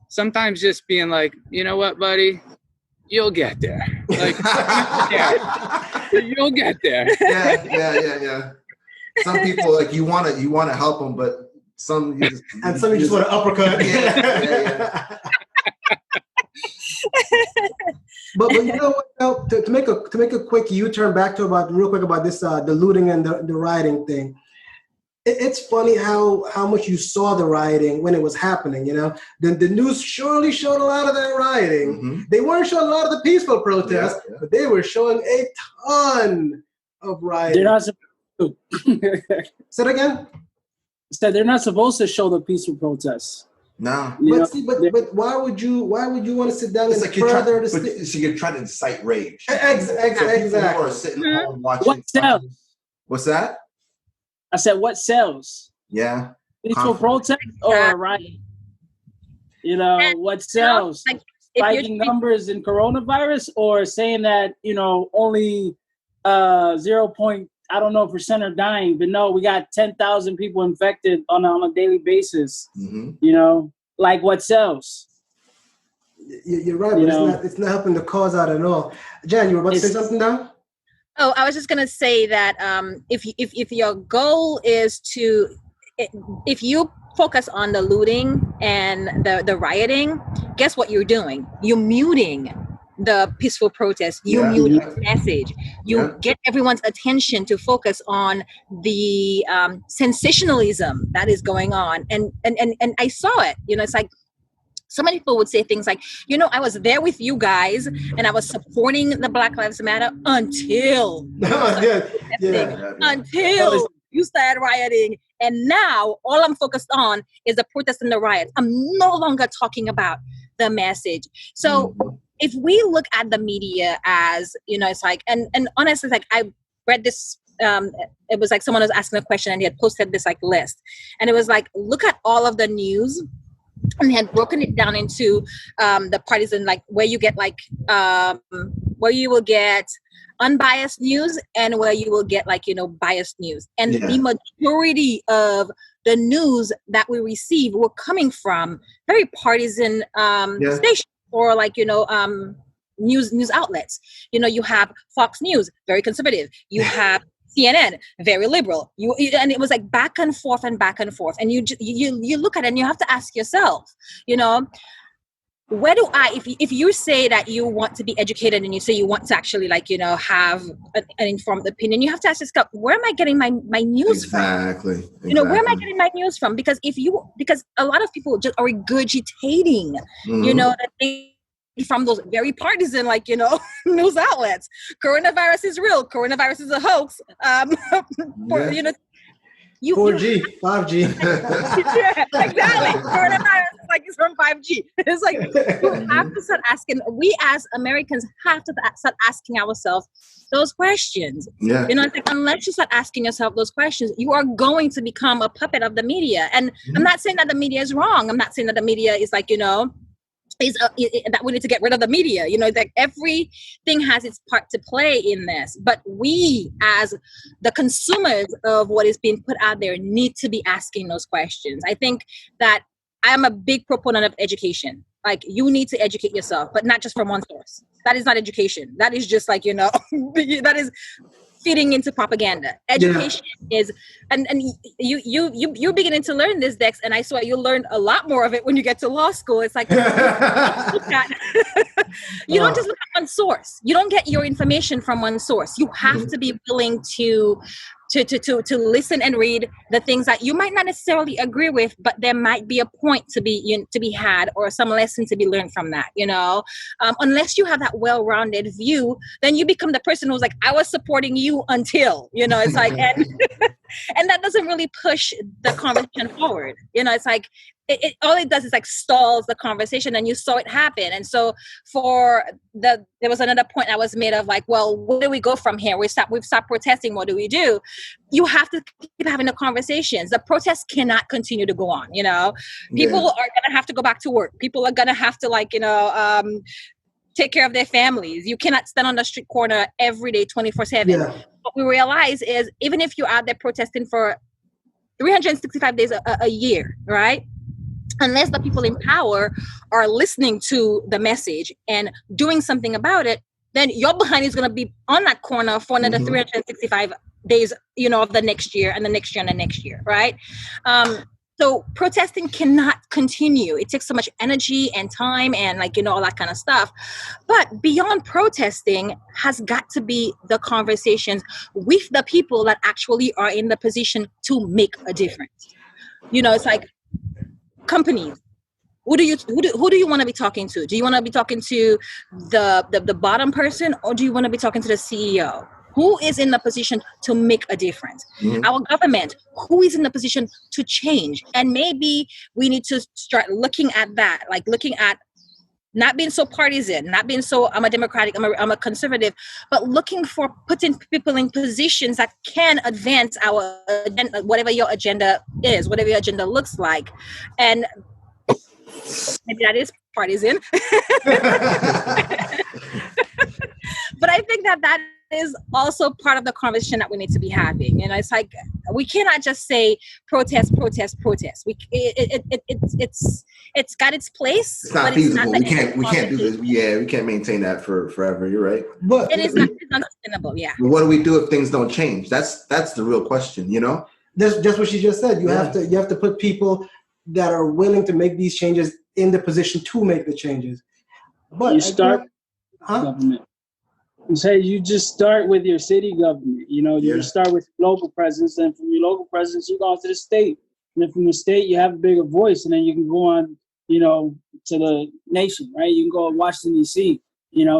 sometimes just being like, you know what, buddy, you'll get there. Like, you'll get there. Yeah. Some people, like, you want to help them, but some you just want to uppercut. Yeah. But you know what? To make a quick U-turn back to real quick about this the looting and the rioting thing. It's funny how much you saw the rioting when it was happening. You know, the news surely showed a lot of that rioting. Mm-hmm. They weren't showing a lot of the peaceful protests, but they were showing a ton of rioting. They're not supposed to. Say it again. Said they're not supposed to show the peaceful protests. No, but why would you want to sit down and like further so you're trying to incite rage. Exactly. People are sitting home watching. What sells? What's that? I said, what sells? Yeah. Peaceful protest or riot? You know, what sells? Like, spiking numbers in coronavirus, or saying that, you know, only 0.% are dying, but no, we got 10,000 people infected on a daily basis. Mm-hmm. You know, like what sells? You're right, but it's not helping the cause out at all. Jan, you were about to say something now? Oh, I was just gonna say that if your goal is if you focus on the looting and the rioting, guess what you're doing? You're muting the peaceful protest. You mute the message. You get everyone's attention to focus on the sensationalism that is going on. And I saw it. You know, it's like so many people would say things like, you know, I was there with you guys and I was supporting the Black Lives Matter until until you started rioting. And now all I'm focused on is the protest and the riots. I'm no longer talking about the message. So if we look at the media as, you know, it's like, and honestly, like I read this, it was like someone was asking a question and he had posted this like list. And it was like, look at all of the news. And they had broken it down into the parties and like where you get like, where you will get unbiased news and where you will get like, you know, biased news. And the majority of the news that we receive were coming from very partisan stations or like, you know, news outlets. You know, you have Fox News, very conservative. You have CNN, very liberal. And it was like back and forth. And you look at it and you have to ask yourself, you know, where do if you say that you want to be educated and you say you want to actually like, you know, have an informed opinion, you have to ask yourself, where am I getting my news from? You know, where am I getting my news from? Because a lot of people just are regurgitating, you know, that they from those very partisan, like, you know, news outlets. Coronavirus is real. Coronavirus is a hoax. You know, 4G, 5G. Yeah, exactly. Coronavirus is like it's from 5G. It's like you have to start asking. We as Americans have to start asking ourselves those questions. Yeah. You know, it's like unless you start asking yourself those questions, you are going to become a puppet of the media. And I'm not saying that the media is wrong. I'm not saying that the media is like, you know, that we need to get rid of the media. You know, that everything has its part to play in this, but we as the consumers of what is being put out there need to be asking those questions. I think that I'm a big proponent of education. Like, you need to educate yourself, but not just from one source. That is not education. That is just like, you know, that is feeding into propaganda. Education is, and you're beginning to learn this, Dex, and I swear you'll learn a lot more of it when you get to law school. It's like, you don't just look at one source. You don't get your information from one source. You have to be willing to listen and read the things that you might not necessarily agree with, but there might be a point to be had or some lesson to be learned from that, you know. Unless you have that well-rounded view, then you become the person who's like, I was supporting you until, you know, it's like, and that doesn't really push the conversation forward. You know, it's like, it all it does is like stalls the conversation, and you saw it happen. And so there was another point that was made of like, well, where do we go from here? We've stopped protesting. What do we do? You have to keep having the conversations. The protests cannot continue to go on. You know, people are going to have to go back to work. People are going to have to like, you know, take care of their families. You cannot stand on the street corner every day, 24/7. What we realize is even if you're out there protesting for 365 days a year, right? Unless the people in power are listening to the message and doing something about it, then your behind is going to be on that corner for another 365 days, of the next year and the next year and the next year, right? So protesting cannot continue. It takes so much energy and time and all that kind of stuff. But beyond protesting has got to be the conversations with the people that actually are in the position to make a difference. It's like companies. Who do you want to be talking to? Do you want to be talking to the bottom person, or do you want to be talking to the CEO? Who is in the position to make a difference? Our government, who is in the position to change? And maybe we need to start looking at that, looking at not being so partisan, not being so, I'm a Democratic, I'm a conservative, but looking for putting people in positions that can advance our agenda, whatever your agenda is, whatever your agenda looks like. And maybe that is partisan. But I think that is also part of the conversation that we need to be having. It's like, we cannot just say protest. It's got its place. It's not feasible. We can't do this. Yeah, we can't maintain that for forever. You're right. But it's unsustainable. Yeah. What do we do if things don't change? That's the real question. That's just what she just said. You have to put people that are willing to make these changes in the position to make the changes. But you start government. You say you just start with your city government. You start with local presence, and from your local presence, you go on to the state. And then from the state, you have a bigger voice, and then you can go on, to the nation, right? You can go to Washington, D.C.,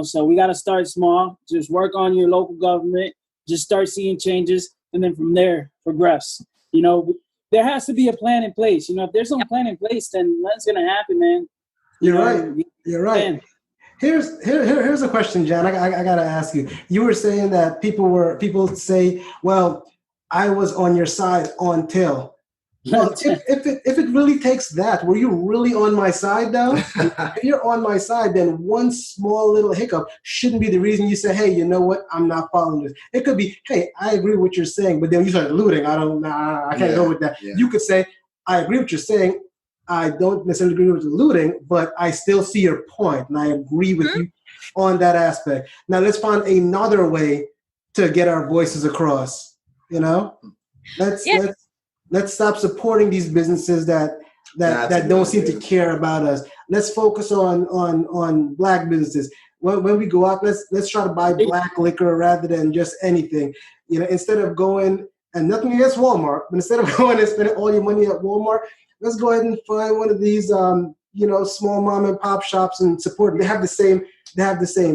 So we got to start small. Just work on your local government. Just start seeing changes, and then from there, progress. There has to be a plan in place. If there's no plan in place, then nothing's going to happen, man. You're right. Here's a question, Jan. I gotta ask you. You were saying that people say, "Well, I was on your side until." Well, if it really takes that, were you really on my side though? If you're on my side, then one small little hiccup shouldn't be the reason you say, "Hey, you know what? I'm not following this." It could be, "Hey, I agree with what you're saying," but then you start looting. I can't go with that. Yeah. You could say, "I agree with what you're saying. I don't necessarily agree with the looting, but I still see your point, and I agree with you on that aspect." Now let's find another way to get our voices across. Let's stop supporting these businesses that don't seem to care about us. Let's focus on Black businesses. When we go out, let's try to buy Black liquor rather than just anything. Instead of going, and nothing against Walmart, but instead of going and spending all your money at Walmart, let's go ahead and find one of these, small mom and pop shops and support. They have the same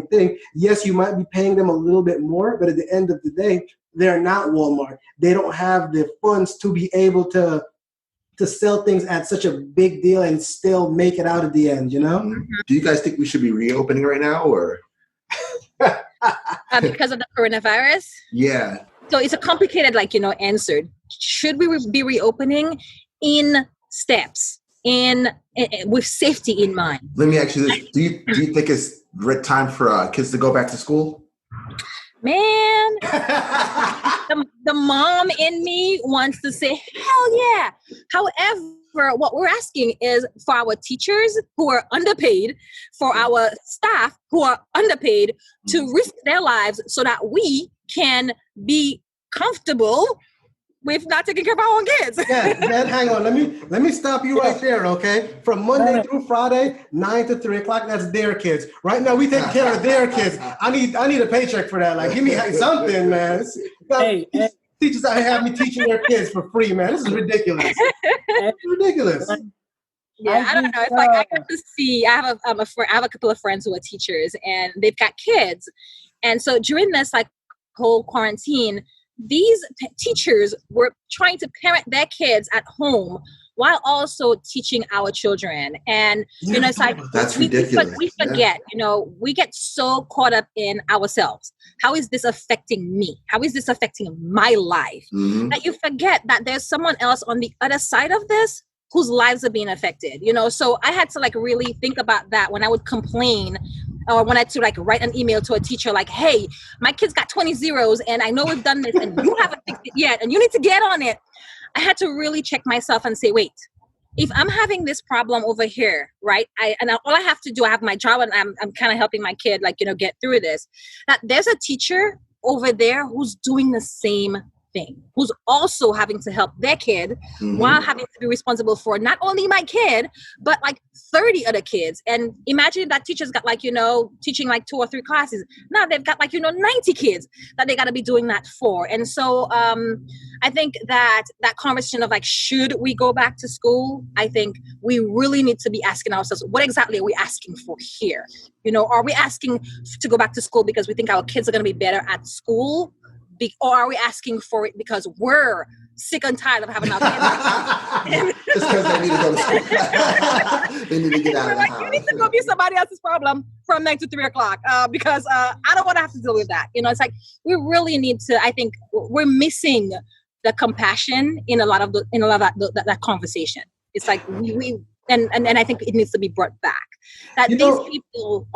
thing. Yes, you might be paying them a little bit more, but at the end of the day, they're not Walmart. They don't have the funds to be able to sell things at such a big deal and still make it out at the end. Do you guys think we should be reopening right now, or because of the coronavirus? Yeah. So it's a complicated, answer. Should we be reopening in steps with safety in mind? Let me ask you this: Do you think it's time for kids to go back to school? Man, the mom in me wants to say, hell yeah. However, what we're asking is for our teachers who are underpaid, for our staff who are underpaid, to risk their lives so that we can be comfortable with not taking care of our own kids. Yeah, man, hang on. Let me stop you right there, okay? From Monday through Friday, 9 to 3 o'clock, that's their kids. Right now, we take care of their kids. I need a paycheck for that. Give me something, man. Teachers out here have me teaching their kids for free, man. This is ridiculous. It's ridiculous. Yeah, I don't know. It's I have to see. I have a couple of friends who are teachers, and they've got kids, and so during this whole quarantine, these teachers were trying to parent their kids at home while also teaching our children. And, it's that's ridiculous. We forget, we get so caught up in ourselves. How is this affecting me? How is this affecting my life? Mm-hmm. That you forget that there's someone else on the other side of this whose lives are being affected, So I had to really think about that when I would complain, or when I had to write an email to a teacher hey, my kids got 20 zeros and I know we've done this and you haven't fixed it yet and you need to get on it. I had to really check myself and say, wait, if I'm having this problem over here, right? All I have to do, I have my job and I'm kind of helping my kid, like, get through this. That there's a teacher over there who's doing the same thing, who's also having to help their kid while having to be responsible for not only my kid, but like 30 other kids. And imagine that teacher's got like, teaching like 2 or 3 classes. Now they've got like, 90 kids that they got to be doing that for. And so I think that conversation of like, should we go back to school? I think we really need to be asking ourselves, what exactly are we asking for here? Are we asking to go back to school because we think our kids are going to be better at school? Or are we asking for it because we're sick and tired of having our kids? Just because they need to go to school. They need to get out of the house. You need to go be somebody else's problem from 9 to 3 o'clock because I don't want to have to deal with that. It's like we really need to. I think we're missing the compassion in a lot of that conversation. It's like and I think it needs to be brought back. That these people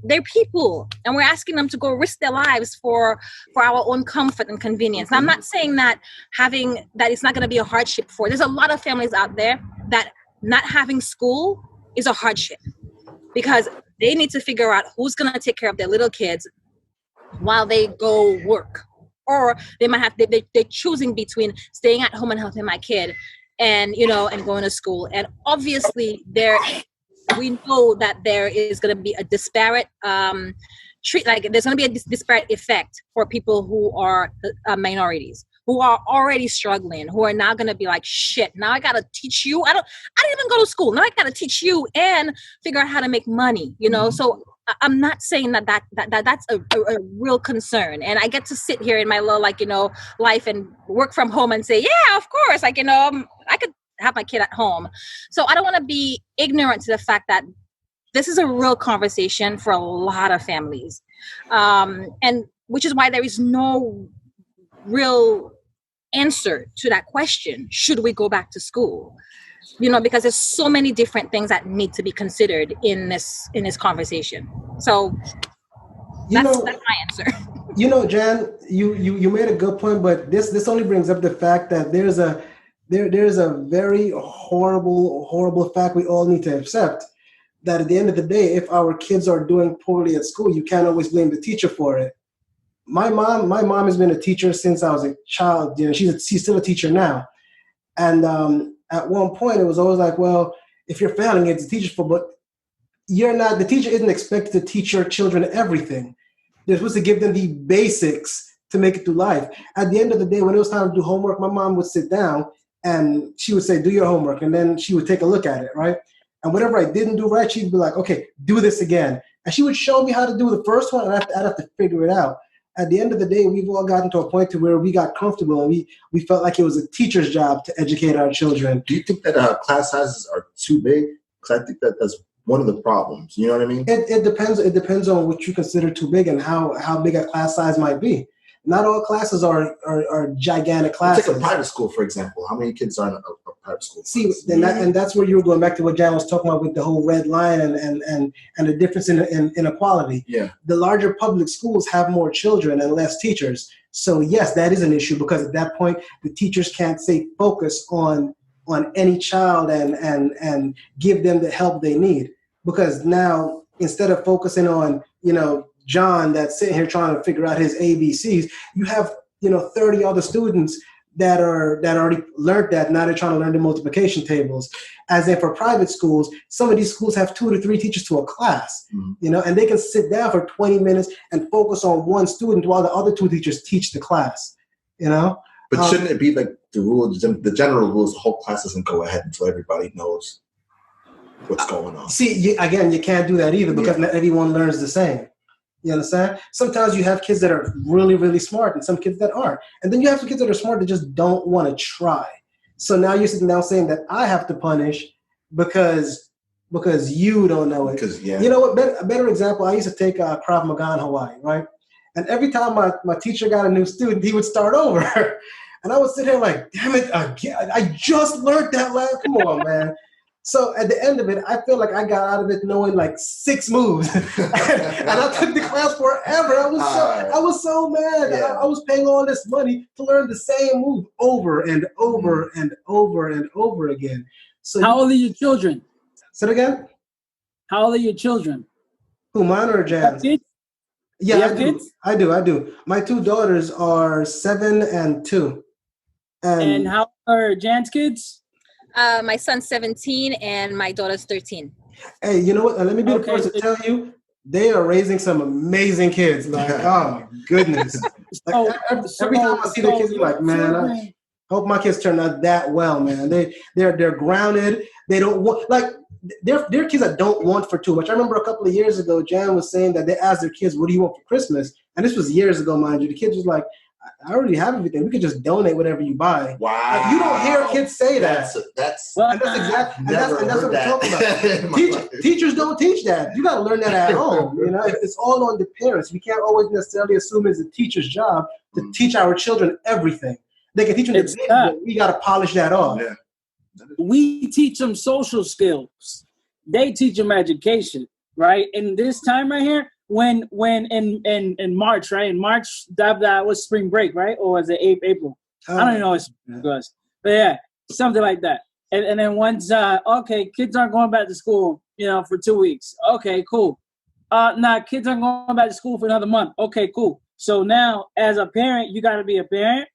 they're people, and we're asking them to go risk their lives for our own comfort and convenience. And I'm not saying that it's not going to be a hardship for. There's a lot of families out there that not having school is a hardship because they need to figure out who's going to take care of their little kids while they go work, or they might have they're choosing between staying at home and helping my kid and and going to school. And obviously we know that there is going to be a disparate there's going to be a disparate effect for people who are minorities, who are already struggling, who are now going to be like, shit, now I got to teach you. I didn't even go to school. Now I got to teach you and figure out how to make money, So I'm not saying that's a real concern. And I get to sit here in my little, life and work from home and say, yeah, of course, I could have my kid at home. So I don't want to be ignorant to the fact that this is a real conversation for a lot of families. And which is why there is no real answer to that question. Should we go back to school? Because there's so many different things that need to be considered in this conversation. So that's my answer. Jan, you made a good point, but this only brings up the fact that there's a very horrible fact we all need to accept, that at the end of the day, if our kids are doing poorly at school, you can't always blame the teacher for it. My mom has been a teacher since I was a child. She's still a teacher now. And at one point, it was always like, well, if you're failing, it's the teacher's fault. But the teacher isn't expected to teach your children everything. They're supposed to give them the basics to make it through life. At the end of the day, when it was time to do homework, my mom would sit down and she would say, do your homework. And then she would take a look at it, right? And whatever I didn't do right, she'd be like, okay, do this again. And she would show me how to do the first one, and I'd have to figure it out. At the end of the day, we've all gotten to a point to where we got comfortable and we felt like it was a teacher's job to educate our children. Do you think that class sizes are too big? Because I think that's one of the problems. You know what I mean? It depends. It depends on what you consider too big and how big a class size might be. Not all classes are gigantic classes. Take a private school, for example. How many kids are in a private school? See, and that's where you were going back to what Jan was talking about with the whole red line and the difference in inequality. Yeah. The larger public schools have more children and less teachers. So yes, that is an issue because at that point, the teachers can't say focus on any child and give them the help they need. Because now, instead of focusing on, John that's sitting here trying to figure out his ABCs, you have 30 other students that already learned that. Now they're trying to learn the multiplication tables. As in for private schools, some of these schools have 2 to 3 teachers to a class, and they can sit down for 20 minutes and focus on one student while the other 2 teachers teach the class. But shouldn't it be like the rule? The general rule is the whole class doesn't go ahead until everybody knows what's going on. See, you can't do that either because not everyone learns the same. You understand? Sometimes you have kids that are really, really smart and some kids that aren't. And then you have some kids that are smart that just don't want to try. So now you're sitting down saying that I have to punish because you don't know it. You know what? A better example, I used to take Krav Maga in Hawaii, right? And every time my teacher got a new student, he would start over. And I would sit there like, damn it, again, I just learned that last. Come on, man. So at the end of it, I feel like I got out of it knowing like 6 moves, and I took the class forever. I was so mad. Yeah. I was paying all this money to learn the same move over and over and over and over again. So How old are your children? Say it again. How old are your children? Who, mine or Jan's? Kids? Yeah, You have kids? I do. My 2 daughters are 7 and 2. And how old are Jan's kids? My son's 17 and my daughter's 13. Hey, you know what? Let me be the first to tell you, they are raising some amazing kids. Like, oh my goodness. Like, every time I see the kids, I'm like, man, I hope my kids turn out that well, man. They're grounded. They don't want, like, they're kids that don't want for too much. I remember a couple of years ago, Jan was saying that they asked their kids, what do you want for Christmas? And this was years ago, mind you. The kids was like, I already have everything. We could just donate whatever you buy. Wow. Like, you don't hear kids say that. That's exactly, that's what I'm talking about. Teachers don't teach that. You got to learn that at home. You know, it's all on the parents. We can't always necessarily assume it's the teacher's job to teach our children everything. They can teach them the basics, but we got to polish that off. Yeah. We teach them social skills. They teach them education, right? And this time right here, when in March, right? In March, that was spring break, right? Or was it April? I don't even know what it was. But yeah, something like that. And then once, okay, kids aren't going back to school, for 2 weeks. Okay, cool. Nah, kids aren't going back to school for another month. Okay, cool. So now, as a parent, you got to be a parent.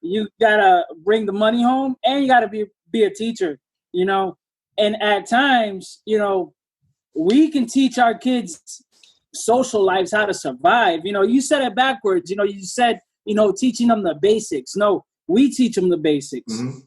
You got to bring the money home, and you got to be a teacher, And at times, we can teach our kids social lives how to survive. You said it backwards. You said, teaching them the basics. No, we teach them the basics. Mm-hmm.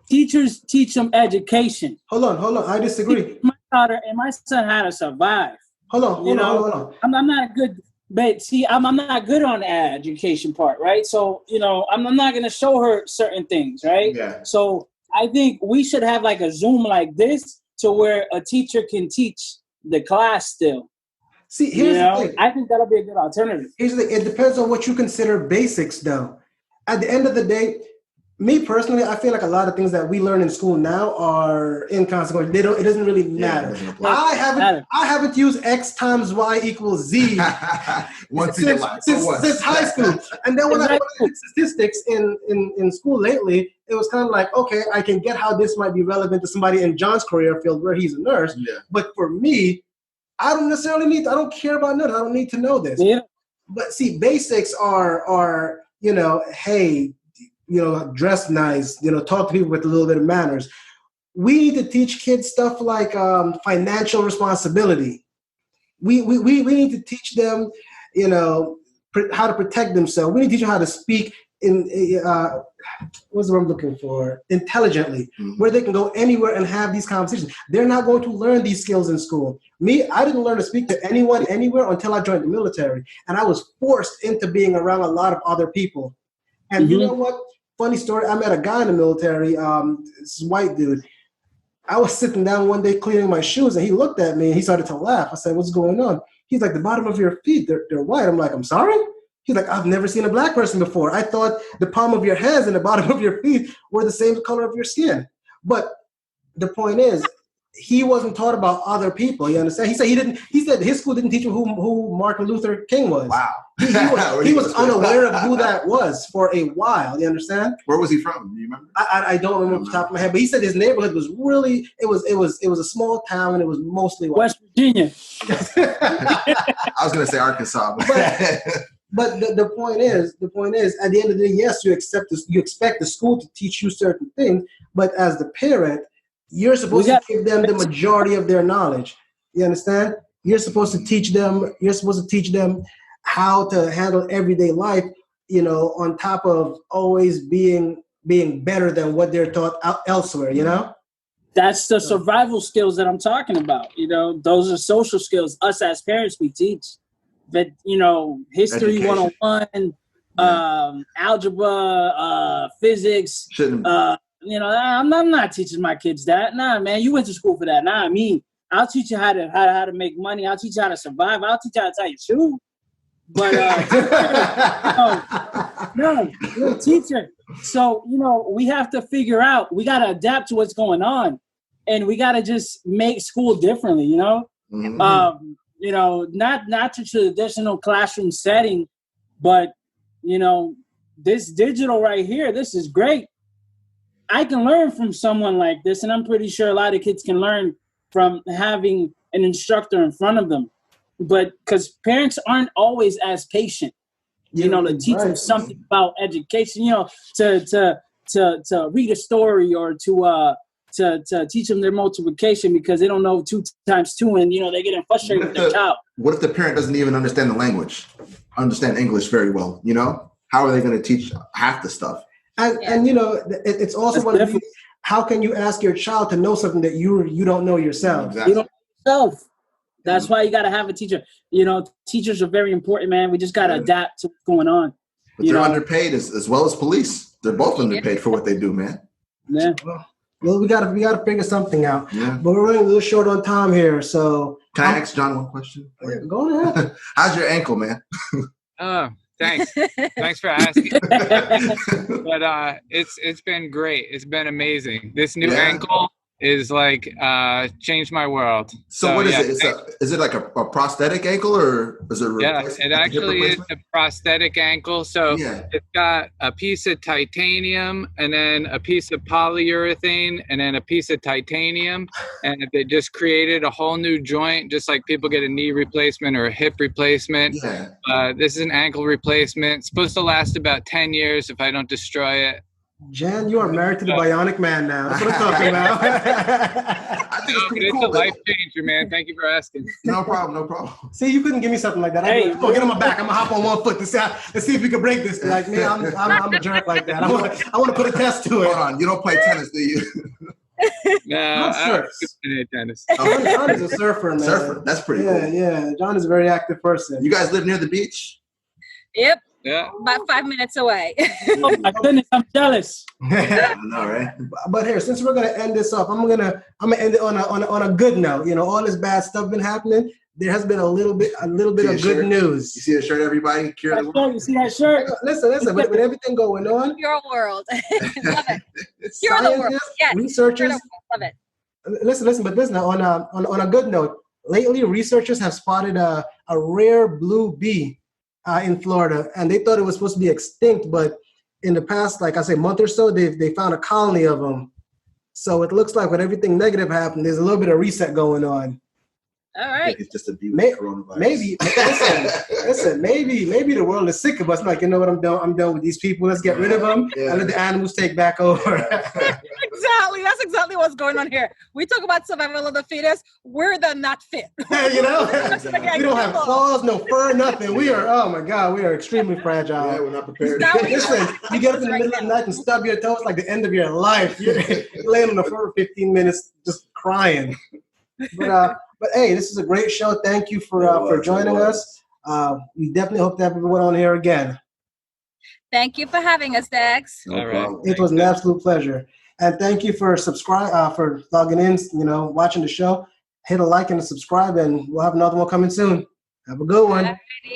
Teachers teach them education. Hold on. I disagree. My daughter and my son how to survive. Hold on. I'm not good, but see, I'm not good on the education part, right? So, I'm not going to show her certain things, right? Yeah. So I think we should have like a Zoom like this to where a teacher can teach the class still. See, here's the thing. I think that'll be a good alternative. Here's the thing. It depends on what you consider basics, though. At the end of the day, me personally, I feel like a lot of things that we learn in school now are inconsequential. It doesn't really matter. I haven't used X times Y equals Z since high school. And then when I did statistics in school lately, it was kind of like, okay, I can get how this might be relevant to somebody in John's career field where he's a nurse. Yeah. But for me, I don't care about none. I don't need to know this. Yeah. But see, basics are hey, dress nice, talk to people with a little bit of manners. We need to teach kids stuff like financial responsibility. We need to teach them, how to protect themselves. We need to teach them how to speak in what's the word I'm looking for? Intelligently, where they can go anywhere and have these conversations. They're not going to learn these skills in school. Me, I didn't learn to speak to anyone anywhere until I joined the military, and I was forced into being around a lot of other people. And you know what? Funny story. I met a guy in the military, this white dude. I was sitting down one day cleaning my shoes, and he looked at me and he started to laugh. I said, "What's going on?" He's like, "The bottom of your feet, they're white." I'm like, "I'm sorry?" He's like, "I've never seen a black person before. I thought the palm of your hands and the bottom of your feet were the same color of your skin." But the point is, he wasn't taught about other people. You understand? He said his school didn't teach him who Martin Luther King was. Wow. He was unaware of who that was for a while. You understand? Where was he from? Do you remember? I don't remember off the top of my head, but he said his neighborhood was really it was a small town and it was mostly white. West Virginia. I was gonna say Arkansas, but the point is, at the end of the day, yes, you expect the school to teach you certain things, but as the parent, you're supposed to give them the majority of their knowledge. You understand? You're supposed to teach them how to handle everyday life, on top of always being better than what they're taught elsewhere, That's the survival skills that I'm talking about. Those are social skills. Us as parents, we teach. But, history education. 101, algebra, physics. I'm not teaching my kids that. Nah, man, you went to school for that. Nah, I'll teach you how to make money. I'll teach you how to survive. I'll teach you how to tie your shoe. But no, you're a teacher. So we have to figure out. We got to adapt to what's going on. and we got to just make school differently, you know? You know, not the traditional classroom setting, but, you know, this digital right here, this is great. I can learn from someone like this, and I'm pretty sure a lot of kids can learn from having an instructor in front of them. But because parents aren't always as patient, you know, to teach them something about education, you know, to read a story or to teach them their multiplication because they don't know 2 times 2, and, you know, they're getting frustrated with their child. What if the parent doesn't even understand the language, understand English very well, you know? How are they going to teach half the stuff? And you know, it's also one of these, how can you ask your child to know something that you don't know yourself? Exactly. You don't know yourself. That's why you got to have a teacher. You know, teachers are very important, man. We just got to adapt to what's going on. But they're underpaid as well as police. They're both underpaid for what they do, man. Yeah. Well, we gotta figure something out. Yeah. But we're running a little short on time here, so can I ask John one question? Go ahead. How's your ankle, man? Oh, thanks. Thanks for asking. But it's been great. It's been amazing. This new ankle is like changed my world. So what is it? Is it like a prosthetic ankle, or is it? It actually is a prosthetic ankle. So it's got a piece of titanium, and then a piece of polyurethane, and then a piece of titanium, and they just created a whole new joint, just like people get a knee replacement or a hip replacement. This is an ankle replacement. It's supposed to last about 10 years if I don't destroy it. Jan, you are married to the bionic man now. That's what I'm talking about. I think it's pretty cool. It's a life changer, man. Thank you for asking. No problem. See, you couldn't give me something like that. Hey, get on my back. I'm gonna hop on one foot to see let's see if we can break this. Like me, I'm a jerk like that. I want to put a test to it. Hold on, you don't play tennis, do you? No, I don't play tennis. John is a surfer, man. Surfer, that's pretty cool. Yeah. John is a very active person. You guys live near the beach? Yep. Yeah. About 5 minutes away. Oh my goodness, I'm jealous. I know, right? But here, since we're gonna end this off, I'm gonna end it on a good note. You know, all this bad stuff been happening. There has been a little bit of good news. You see the shirt, everybody? You see that shirt? Listen. With everything going on, Your world. Love it. You're the world. Yes. Researchers. Love it. Listen. But listen. On a good note, lately researchers have spotted a rare blue bee in Florida, and they thought it was supposed to be extinct, but in the past, like I say, month or so, they found a colony of them. So it looks like with everything negative happening, there's a little bit of reset going on. All right. It's just a bee with coronavirus. Maybe the world is sick of us. Like, you know what, I'm done with these people. Let's get rid of them and let the animals take back over. Exactly. That's exactly what's going on here. We talk about survival of the fittest. We're the not fit. You know, we don't have claws, no fur, nothing. We are, oh my God, we are extremely fragile. Yeah, we're not prepared. Listen, you get up in the middle of the night and stub your toes like the end of your life. You're laying on the floor for 15 minutes just crying. But hey, this is a great show. Thank you for joining us. We definitely hope to have everyone on here again. Thank you for having us, Dax. All right. It was an absolute pleasure. And thank you for for logging in, you know, watching the show. Hit a like and a subscribe, and we'll have another one coming soon. Have a good one. Alrighty.